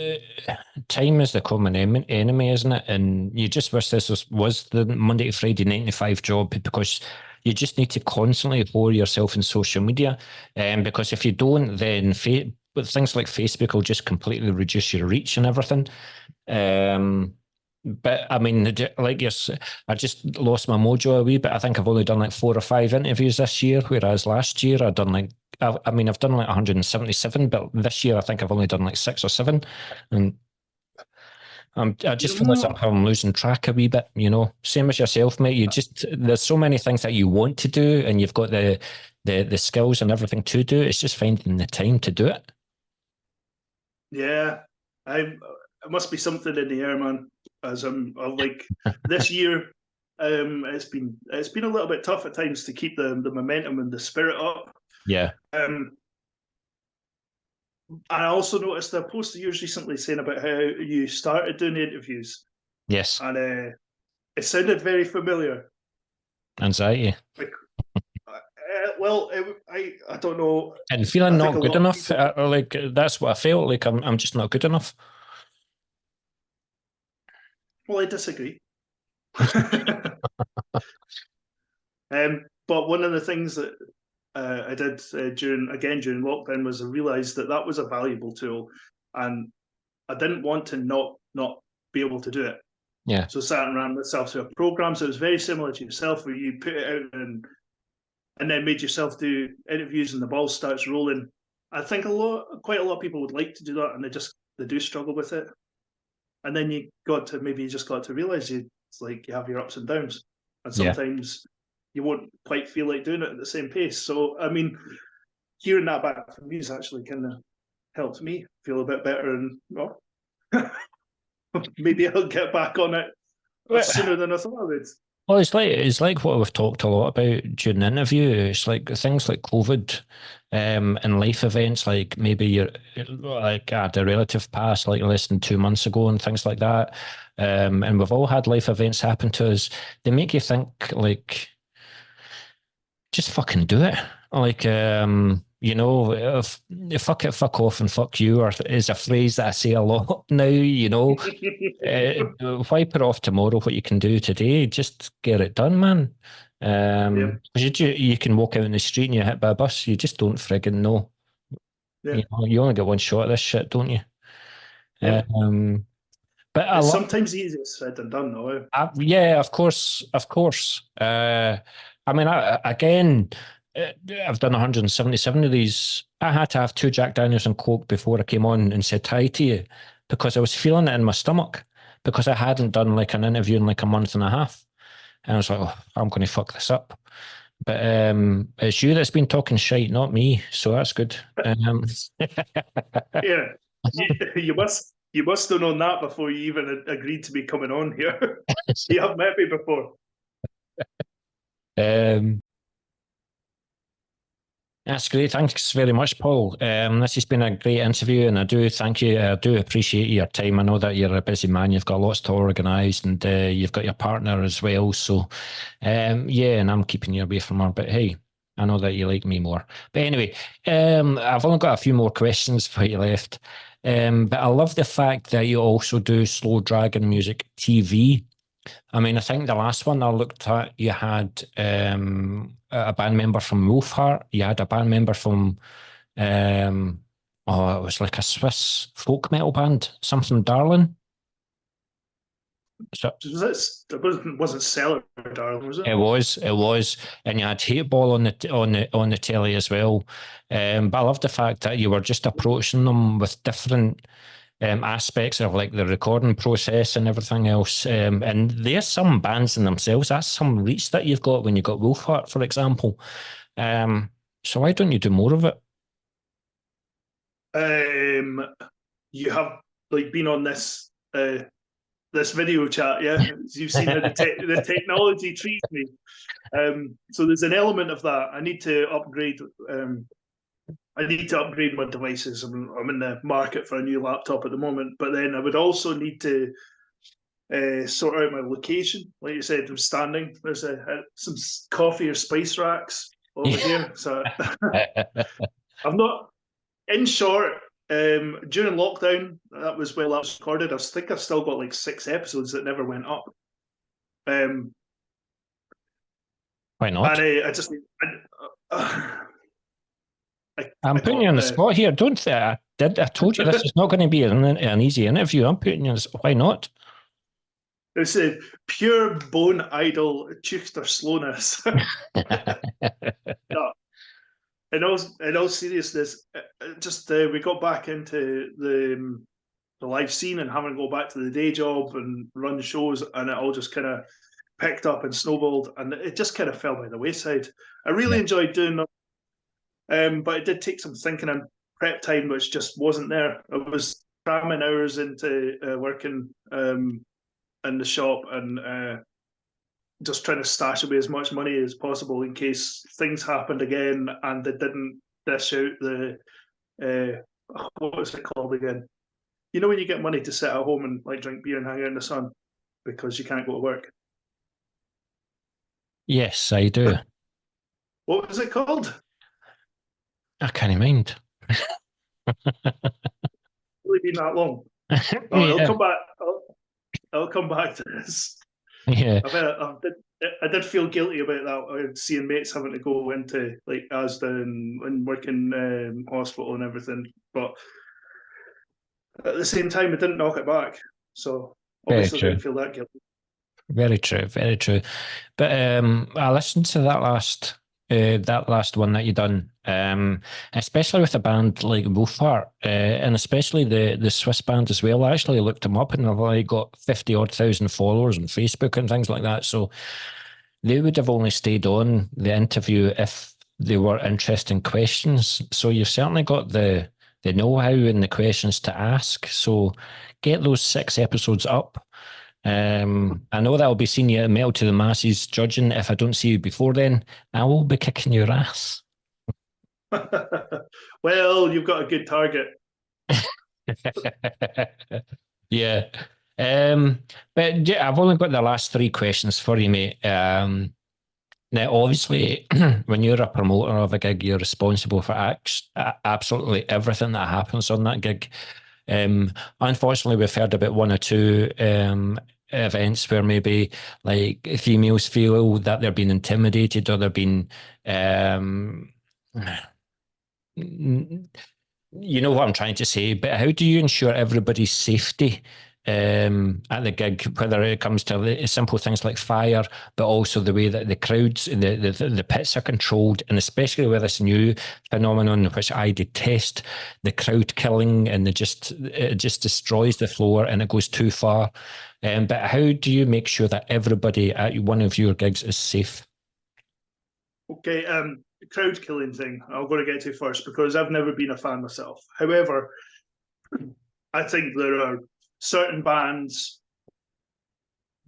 time is the common enemy, isn't it? And you just wish this was the Monday to Friday 9 to 5 job, because you just need to constantly whore yourself in social media. Because if you don't, then things like Facebook will just completely reduce your reach and everything. But I mean, like I just lost my mojo a wee bit. I think I've only done like 4 or 5 interviews this year, whereas last year I've done like, I've done like 177, but this year I think I've only done like 6 or 7. And I just feel like I'm losing track a wee bit, you know. Same as yourself, mate. There's so many things that you want to do, and you've got the skills and everything to do. It's just finding the time to do it. Yeah, it must be something in the air, man. As I'm like this year, it's been a little bit tough at times to keep the momentum and the spirit up. Yeah. I also noticed a post of yours recently saying about how you started doing the interviews. Yes. And it sounded very familiar. Anxiety. I don't know. And feeling not good enough. Like that's what I felt like. I'm just not good enough. Well, I disagree. But one of the things that I did during lockdown was I realised that was a valuable tool, and I didn't want to not be able to do it. Yeah. So I sat and ran myself through a program. So it was very similar to yourself, where you put it out and then made yourself do interviews, and the ball starts rolling. I think quite a lot of people would like to do that, and they do struggle with it. And then you just got to realise it's like you have your ups and downs, and sometimes you won't quite feel like doing it at the same pace. So I mean, hearing that back from you has actually kind of helped me feel a bit better, and well, maybe I'll get back on it sooner than I thought I would. Well, it's like what we've talked a lot about during the interview. It's like things like COVID, and life events, like maybe you're like at a relative past, like less than 2 months ago, and things like that. And we've all had life events happen to us. They make you think, like, just fucking do it. Like, if fuck it, fuck off, and fuck you, or is a phrase that I say a lot now. Why put off tomorrow what you can do today? Just get it done, man. Yeah. 'Cause you can walk out in the street and you're hit by a bus. You just don't friggin' know. Yeah. You only get one shot at this shit, don't you? Yeah. But It's sometimes easier said than done, though. yeah, of course, of course. I mean, again, I've done 177 of these. I had to have 2 Jack Daniels and Coke before I came on and said hi to you, because I was feeling it in my stomach, because I hadn't done like an interview in like a month and a half. And I was like, oh, I'm going to fuck this up. But it's you that's been talking shite, not me. So that's good. Yeah, you must have known that before you even agreed to be coming on here. You have met me before. That's great. Thanks very much, Paul. This has been a great interview, and I do thank you. I do appreciate your time. I know that you're a busy man. You've got lots to organise, and you've got your partner as well. So, yeah, and I'm keeping you away from her. But hey, I know that you like me more. But anyway, I've only got a few more questions for you left. But I love the fact that you also do Slow Dragon Music TV. I mean, I think the last one I looked at, you had a band member from Wolfheart. You had a band member from, it was like a Swiss folk metal band, something Darling. So It wasn't Cellar, darling, was it? it was, and you had Hateball on the telly as well. But I love the fact that you were just approaching them with different aspects of like the recording process and everything else. And there's some bands in themselves. That's some reach that you've got when you got Wolfheart, for example. So why don't you do more of it? You have like been on this this video chat, yeah. You've seen how the technology treats me. So there's an element of that. I need to upgrade. I need to upgrade my devices. I'm in the market for a new laptop at the moment, but then I would also need to sort out my location. Like you said, I'm standing. There's some coffee or spice racks over here. So I'm not. In short, during lockdown, that was when I was recorded. I think I've still got like 6 episodes that never went up. Why not? And I just. I'm putting you on the spot here. Don't I told you this is not going to be an easy interview. I'm putting you on the spot. Why not? It's a pure bone idol Tuchter slowness. No, in all seriousness, just we got back into the live scene and having to go back to the day job and run shows, and it all just kind of picked up and snowballed, and it just kind of fell by the wayside. I really enjoyed doing them. But it did take some thinking and prep time, which just wasn't there. I was cramming hours into working in the shop and just trying to stash away as much money as possible in case things happened again and they didn't dish out the what was it called again? You know when you get money to sit at home and like drink beer and hang out in the sun because you can't go to work? Yes, I do. What was it called? I can't mind. Really been that long. I'll come back. I'll come back to this. Yeah. I did feel guilty about that. Seeing mates having to go into like Asda and work in hospital and everything, but at the same time, it didn't knock it back. So obviously, I didn't feel that guilty. Very true, very true. But I listened to that last one that you done, especially with a band like Wolfheart, and especially the Swiss band as well. I actually looked them up and they've like got 50,000 followers on Facebook and things like that. So they would have only stayed on the interview if they were interesting questions. So you've certainly got the know-how and the questions to ask. So get those 6 episodes up. I know that'll be seen you at Metal to the Masses judging. If I don't see you before then, I will be kicking your ass. Well, you've got a good target. Yeah. But yeah, I've only got the last 3 questions for you, mate. Now, obviously, when you're a promoter of a gig, you're responsible for absolutely everything that happens on that gig. Unfortunately, we've heard about 1 or 2 events where maybe like females feel that they're being intimidated or they're being you know what I'm trying to say, but how do you ensure everybody's safety at the gig, whether it comes to simple things like fire, but also the way that the crowds, the pits are controlled, and especially with this new phenomenon, which I detest, the crowd killing, and it just destroys the floor and it goes too far. But how do you make sure that everybody at one of your gigs is safe? Okay, the crowd killing thing, I'm going to get to first because I've never been a fan myself. However, I think there are certain bands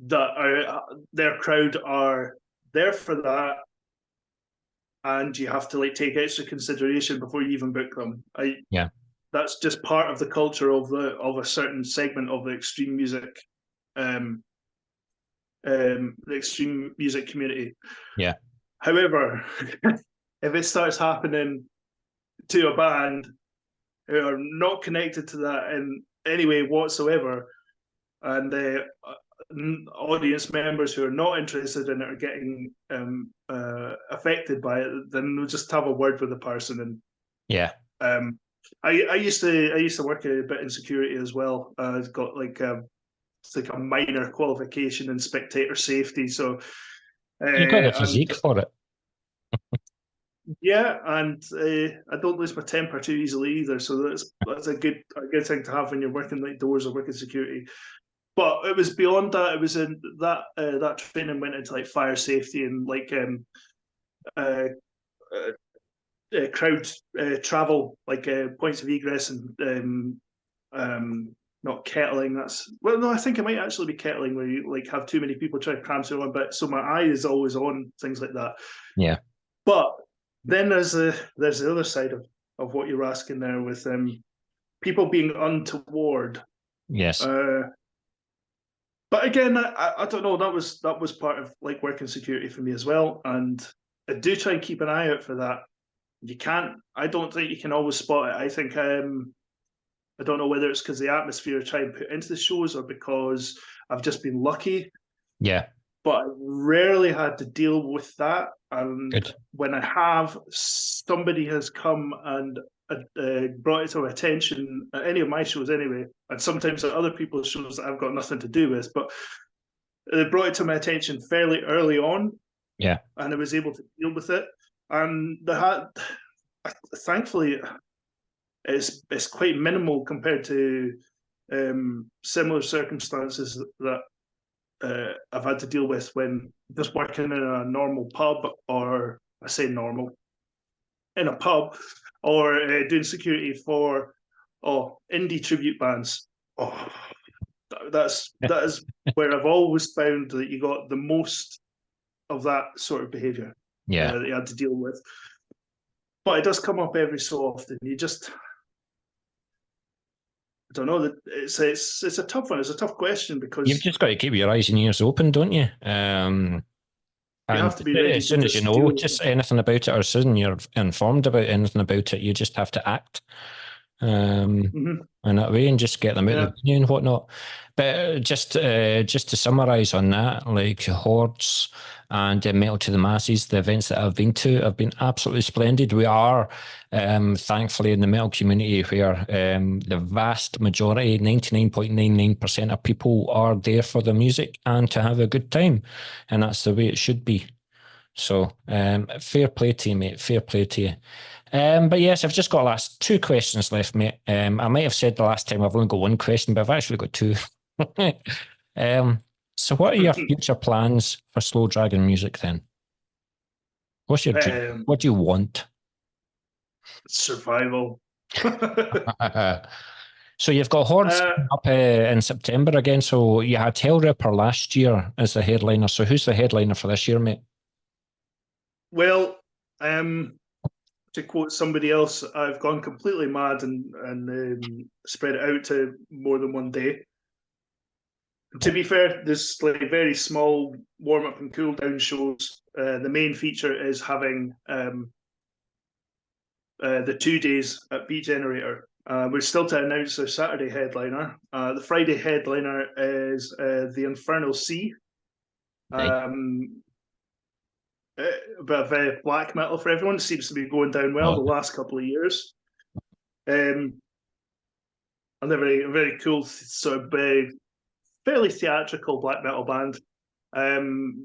that are their crowd are there for that, and you have to like take extra consideration before you even book them. Yeah, that's just part of the culture of a certain segment of the extreme music, the extreme music community. yeah. However, if it starts happening to a band who are not connected to that in any way whatsoever, and the audience members who are not interested in it are getting affected by it, then we'll just have a word with the person. And yeah, I used to work a bit in security as well. I've got like it's like a minor qualification in spectator safety, so you got the and physique for it. yeah, and I don't lose my temper too easily either. So that's a good thing to have when you're working like doors or working security. But it was beyond that. It was in that that training went into like fire safety and like crowd travel, like points of egress and not kettling. That's well, no, I think it might actually be kettling where you like have too many people try to cram through one bit. So my eye is always on things like that. Yeah. But then there's the other side of what you're asking there with people being untoward. Yes. But again, I don't know. That was part of like working security for me as well, and I do try and keep an eye out for that. You can't. I don't think you can always spot it. I think I don't know whether it's because the atmosphere I try and put into the shows or because I've just been lucky. Yeah. But I rarely had to deal with that. And Good. when I have, somebody has come and brought it to my attention at any of my shows anyway, and sometimes at other people's shows that I've got nothing to do with, but they brought it to my attention fairly early on. Yeah. And I was able to deal with it. And thankfully, it's quite minimal compared to similar circumstances that I've had to deal with when just working in a normal pub, or I say normal, in a pub, or doing security for indie tribute bands. Oh, that is where I've always found that you got the most of that sort of behaviour. Yeah. That you had to deal with. But it does come up every so often. You just, I don't know, that it's a tough one. It's a tough question because You've just got to keep your eyes and ears open, don't you? you have to be ready. As soon as you know just anything about it, or as soon as you're informed about anything about it, you just have to act in that way and just get them out of the venue and whatnot. But just to summarise on that, like Hordes and Metal to the Masses, the events that I've been to have been absolutely splendid. We are thankfully in the metal community where the vast majority, 99.99% of people are there for the music and to have a good time. And that's the way it should be. So fair play to you, mate. Fair play to you. But yes, I've just got last 2 questions left, mate. I might have said the last time I've only got 1 question, but I've actually got 2. So what are your future plans for Slow Dragon music then? What's your dream? What do you want? Survival. So you've got Hordes up in September again. So you had Hellripper last year as the headliner. So who's the headliner for this year, mate? Well, to quote somebody else, I've gone completely mad and spread it out to more than one day. To be fair, there's like very small warm-up and cool-down shows. The main feature is having the 2 days at Beat Generator. We're still to announce our Saturday headliner. The Friday headliner is the Infernal Sea. A bit of black metal for everyone. It seems to be going down well the last couple of years. And they're very cool, sort of fairly theatrical black metal band.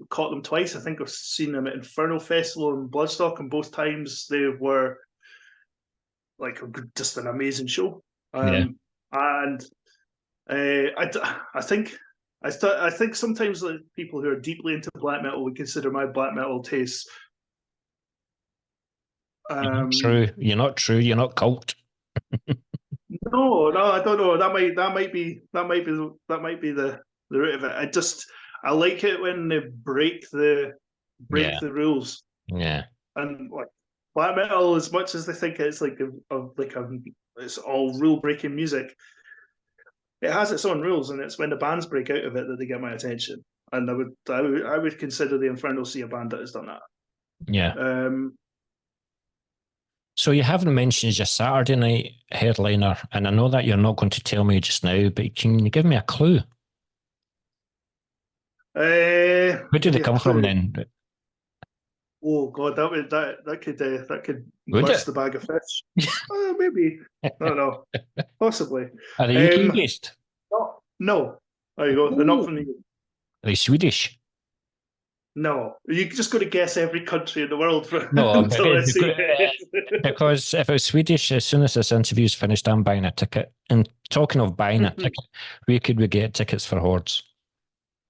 Caught them twice. I think I've seen them at Infernal Festival and Bloodstock, and both times they were like just an amazing show. And I think sometimes like people who are deeply into black metal would consider my black metal tastes. You're not true. You're not cult. No, I don't know. That might be the root of it. I like it when they break the rules. Yeah. And like black metal, as much as they think it's it's all rule breaking music, it has its own rules, and it's when the bands break out of it that they get my attention. And I would consider the Infernal Sea a band that has done that. Yeah. So you haven't mentioned your Saturday night headliner, and I know that you're not going to tell me just now, but can you give me a clue? Where did they come from then? Oh God, that could burst the bag of fish. Maybe. No, possibly. Are they UK based? No. There you go. They're not from the UK. Are they Swedish? No, you just got to guess every country in the world for because if it was Swedish, as soon as this interview's finished, I'm buying a ticket. And talking of buying a ticket, where could we get tickets for Hordes?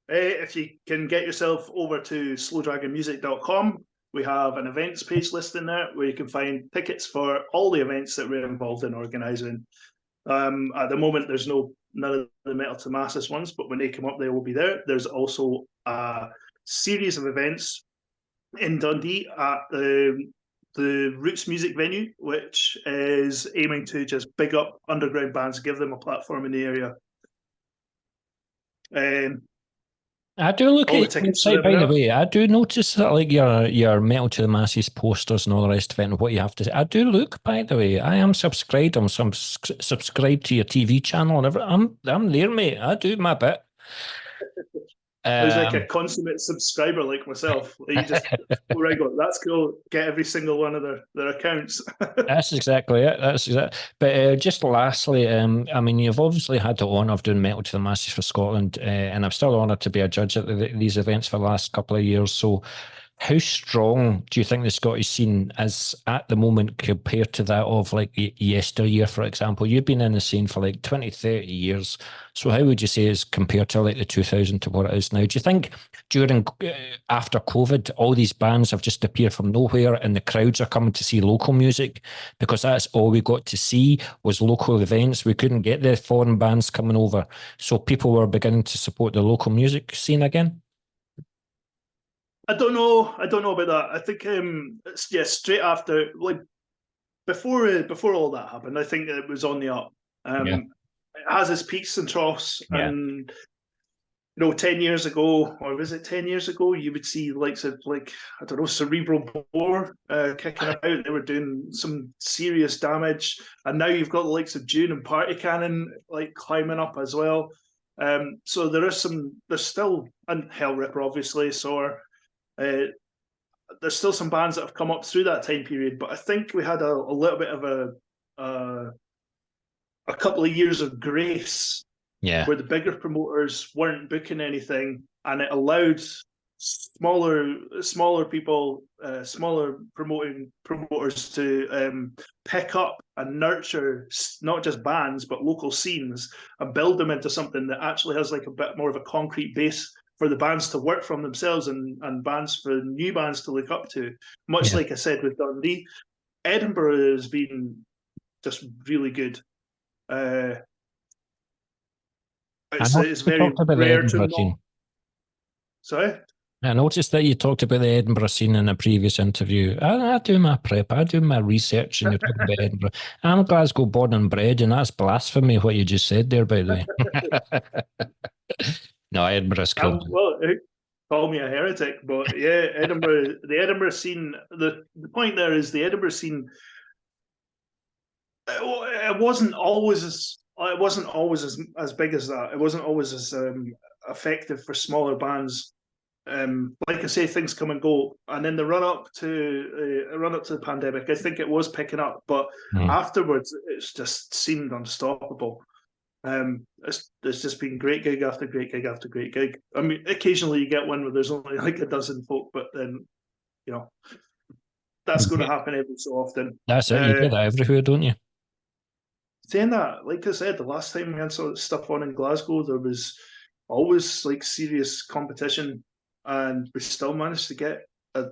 If you can get yourself over to slowdragonmusic.com, we have an events page list in there where you can find tickets for all the events that we're involved in organising. At the moment, there's none of the Metal to Masses ones, but when they come up, they will be there. There's also a series of events in Dundee at the Roots Music venue, which is aiming to just big up underground bands, give them a platform in the area. I do look at the website, by the way. I do notice that, like your Metal to the Masses posters and all the rest of it, and what you have to say. I do look, by the way. I am subscribed. I'm subscribed to your TV channel and everything. I'm there, mate. I do my bit. I was like a consummate subscriber like myself. You just that's cool. Get every single one of their accounts. That's exactly it. But just lastly, I mean, you've obviously had the honour of doing Metal to the Masses for Scotland, and I'm still honoured to be a judge at these events for the last couple of years. So how strong do you think the Scottish scene is at the moment compared to that of like yesteryear, for example? You've been in the scene for like 20, 30 years. So how would you say is compared to like the 2000 to what it is now? Do you think after COVID, all these bands have just appeared from nowhere and the crowds are coming to see local music? Because that's all we got to see was local events. We couldn't get the foreign bands coming over. So people were beginning to support the local music scene again? I don't know about that. I think straight after, like before all that happened, I think it was on the up. It has its peaks and troughs, and 10 years ago, or was it 10 years ago, you would see likes of Cerebral Bore kicking about. They were doing some serious damage, and now you've got the likes of Dune and Party Cannon like climbing up as well. So there's still, and Hellripper obviously, so. There's still some bands that have come up through that time period, but I think we had a little bit of a couple of years of grace where the bigger promoters weren't booking anything, and it allowed smaller people, smaller promoters to pick up and nurture not just bands but local scenes and build them into something that actually has like a bit more of a concrete base for the bands to work from themselves and bands for new bands to look up to. Much like I said with Dundee, Edinburgh has been just really good. It's very rare to not. Sorry? I noticed that you talked about the Edinburgh scene in a previous interview. I do my prep, I do my research, and you're talking about Edinburgh. I'm Glasgow born and bred, and that's blasphemy what you just said there, by the way. No, Edinburgh's cool. Well, call me a heretic, but yeah, the Edinburgh scene, the point there is the Edinburgh scene, it wasn't always as big as that. It wasn't always as effective for smaller bands. Like I say, things come and go, and in the run up to the pandemic, I think it was picking up, but afterwards, it's just seemed unstoppable. It's just been great gig after great gig after great gig. I mean, occasionally you get one where there's only like a dozen folk, but then that's going to happen every so often. That's it. You get that everywhere, don't you? Saying that, like I said, the last time we had some stuff on in Glasgow, there was always like serious competition, and we still managed to get a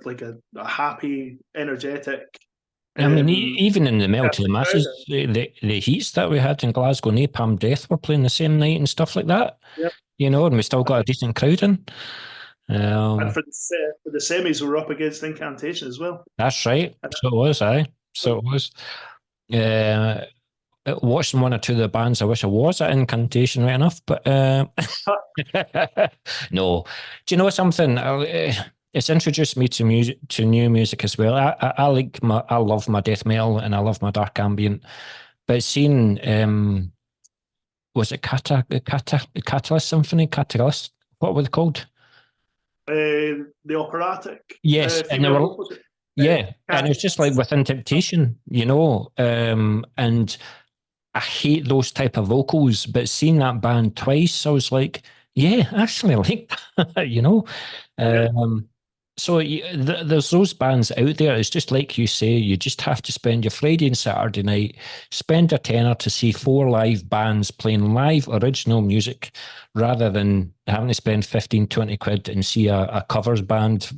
happy, energetic. I mean, even in the Mail to the Masses, the heats that we had in Glasgow, Napalm Death were playing the same night and stuff like that. Yep. And we still got a decent crowd in. And for the semis, we were up against Incantation as well. That's right. So it was, aye. So it was. Watching one or two of the bands, I wish I was at Incantation right enough, but no. Do you know something? It's introduced me to new music as well. I love my death metal and I love my dark ambient, but seeing was it Catalyst Symphony? Catalyst? What were they called? The operatic. Yes, and they were. And it's just like Within Temptation, and I hate those type of vocals, but seeing that band twice, I was like, yeah, actually I like that, So there's those bands out there. It's just like you say, you just have to spend your Friday and Saturday night, spend a tenner to see 4 live bands playing live original music rather than having to spend 15, 20 quid and see a covers band,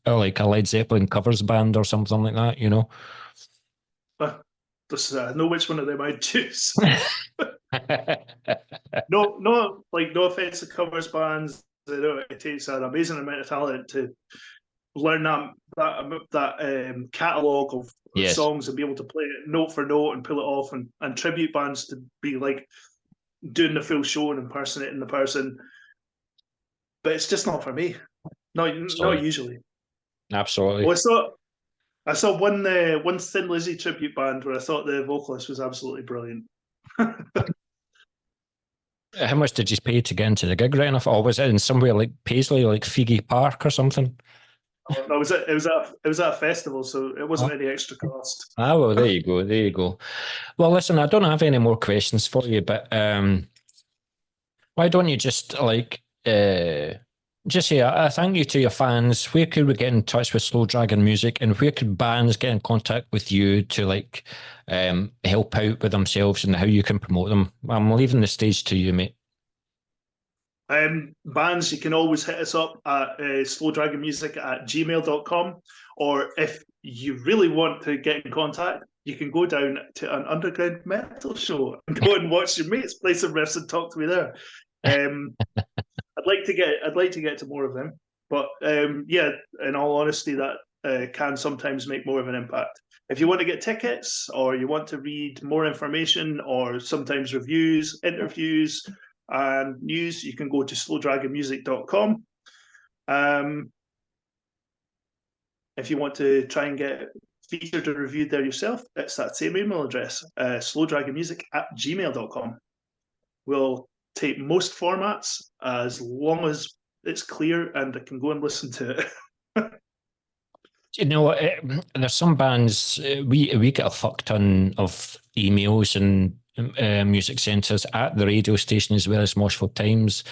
like a Led Zeppelin covers band or something like that, know which one of them I'd choose. No offense to covers bands. It takes an amazing amount of talent to learn that catalogue of songs and be able to play it note for note and pull it off, and tribute bands to be like doing the full show and impersonating the person. But it's just not for me. Not usually. Absolutely. Well, I saw one Thin Lizzy tribute band where I thought the vocalist was absolutely brilliant. How much did you pay to get into the gig right enough? Or was it in somewhere like Paisley, like Figgy Park or something? No, it was at a festival, so it wasn't any extra cost. Well, there you go. Well, listen, I don't have any more questions for you, but why don't you just just say a thank you to your fans. Where could we get in touch with Slow Dragon Music, and where could bands get in contact with you to help out with themselves and how you can promote them? I'm leaving the stage to you, mate. Bands, you can always hit us up at slowdragonmusic@gmail.com, or if you really want to get in contact, you can go down to an underground metal show and go and watch your mates play some riffs and talk to me there. I'd like to get to more of them, but in all honesty, that can sometimes make more of an impact. If you want to get tickets, or you want to read more information, or sometimes reviews, interviews, and news, you can go to slowdragonmusic.com. If you want to try and get featured or reviewed there yourself, it's that same email address, slowdragonmusic@gmail.com. We'll take most formats as long as it's clear and I can go and listen to it. There's some bands, we get a fuck ton of emails and music centres at the radio station as well as Moshville Times,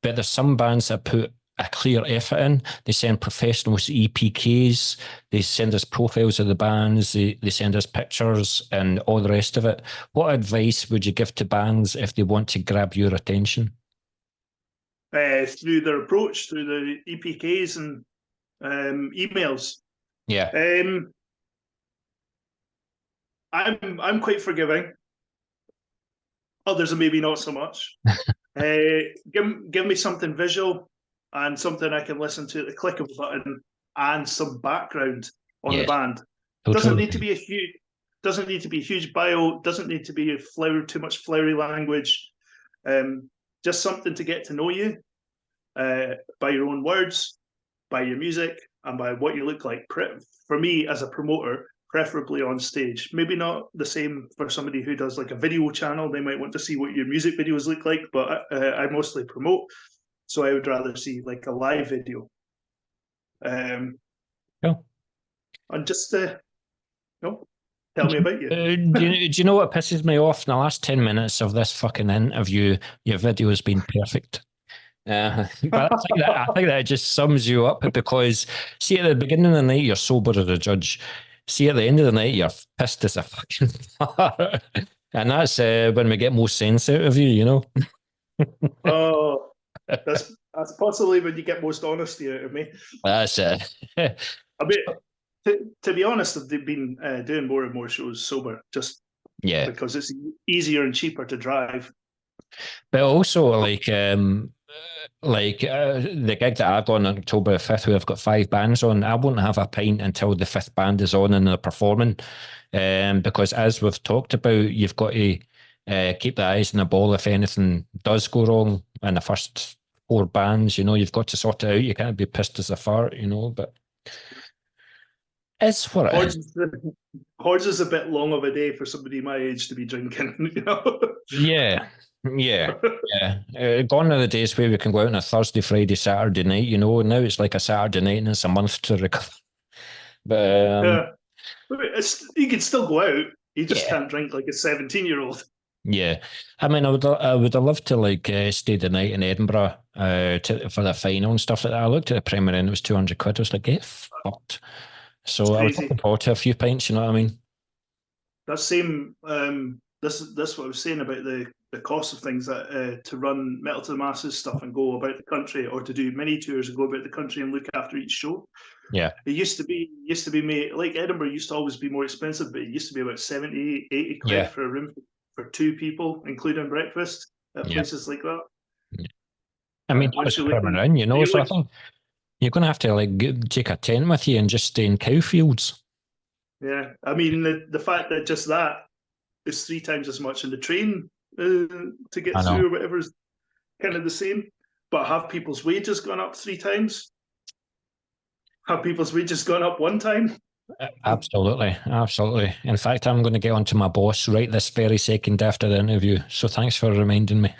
but there's some bands that put a clear effort in. They send professionals EPKs, they send us profiles of the bands, they send us pictures and all the rest of it. What advice would you give to bands if they want to grab your attention? through their approach, through the EPKs and emails. Yeah. I'm quite forgiving. Others are maybe not so much. Give me something visual and something I can listen to at the click of a button, and some background on the band. Doesn't need to be a huge bio. Doesn't need to be too much flowery language. Just something to get to know you by your own words, by your music, and by what you look like. For me, as a promoter, preferably on stage. Maybe not the same for somebody who does like a video channel. They might want to see what your music videos look like, but I mostly promote, so I would rather see like a live video. Cool. And just tell me about you. Do you know what pisses me off? In the last 10 minutes of this fucking interview, your video has been perfect. But I think that just sums you up, because see, at the beginning of the night you're sober as a judge. See, at the end of the night you're pissed as a fucking fart. And that's when we get most sense out of you, you know. Oh, that's possibly when you get most honesty out of me. That's it. I mean, to be honest, I've been doing more and more shows sober, just because it's easier and cheaper to drive. But also, the gig that I've got on October 5th, where I've got 5 bands on, I won't have a pint until the 5th band is on and they're performing. Because as we've talked about, you've got to keep the eyes on the ball if anything does go wrong in the first 4 bands. You know, you've got to sort it out. You can't be pissed as a fart, you know, but it's what it is. Hordes is a bit long of a day for somebody my age to be drinking, you know? Yeah. Gone are the days where we can go out on a Thursday, Friday, Saturday night, you know. Now it's like a Saturday night and it's a month to recover. But you can still go out. You just can't drink like a 17-year-old. Yeah, I mean, I would have loved to stay the night in Edinburgh for the final and stuff like that. I looked at the Premier and it was 200 quid. I was like, get fucked. So I was looking forward to a few pints. You know what I mean? That same. This what I was saying about the cost of things, that to run Metal to the Masses stuff and go about the country, or to do mini tours and go about the country and look after each show. Yeah, it used to be like Edinburgh used to always be more expensive, but it used to be about 70, 80 quid for a room for 2 people, including breakfast at places like that. Yeah. I mean, it's around, you know. So I think you're going to have to take a tent with you and just stay in cow fields. Yeah, I mean the fact that just that is 3 times as much in the train to get through or whatever is kind of the same. But have people's wages gone up 3 times? Have people's wages gone up 1 time? Absolutely. In fact, I'm going to get on to my boss right this very second after the interview. So thanks for reminding me.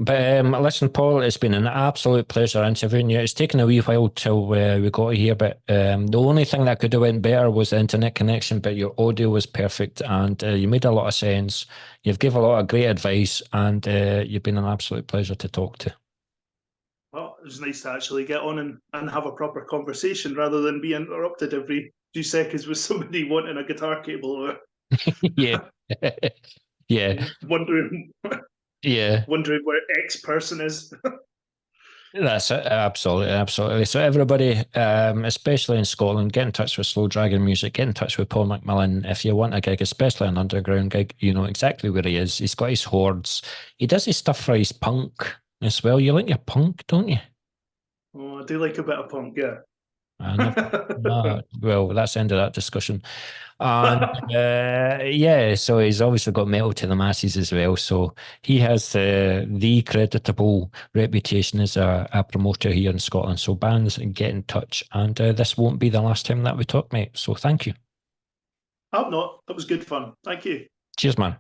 But listen, Paul, it's been an absolute pleasure interviewing you. It's taken a wee while till we got here, but the only thing that could have went better was the internet connection, but your audio was perfect and you made a lot of sense. You've given a lot of great advice and you've been an absolute pleasure to talk to. Well, it was nice to actually get on and have a proper conversation rather than be interrupted every few seconds with somebody wanting a guitar cable or wondering where X person is. That's it. Absolutely. So everybody, especially in Scotland, get in touch with Slow Dragon Music, get in touch with Paul MacMillan if you want a gig, especially an underground gig. You know exactly where he is. He's got his hordes. He does his stuff for his punk as well. You like your punk, don't you? Oh, I do like a bit of punk, yeah. Well, that's the end of that discussion. And so he's obviously got Metal to the Masses as well. So he has the creditable reputation as a promoter here in Scotland. So bands, get in touch. And this won't be the last time that we talk, mate. So thank you. I hope not. That was good fun. Thank you. Cheers, man.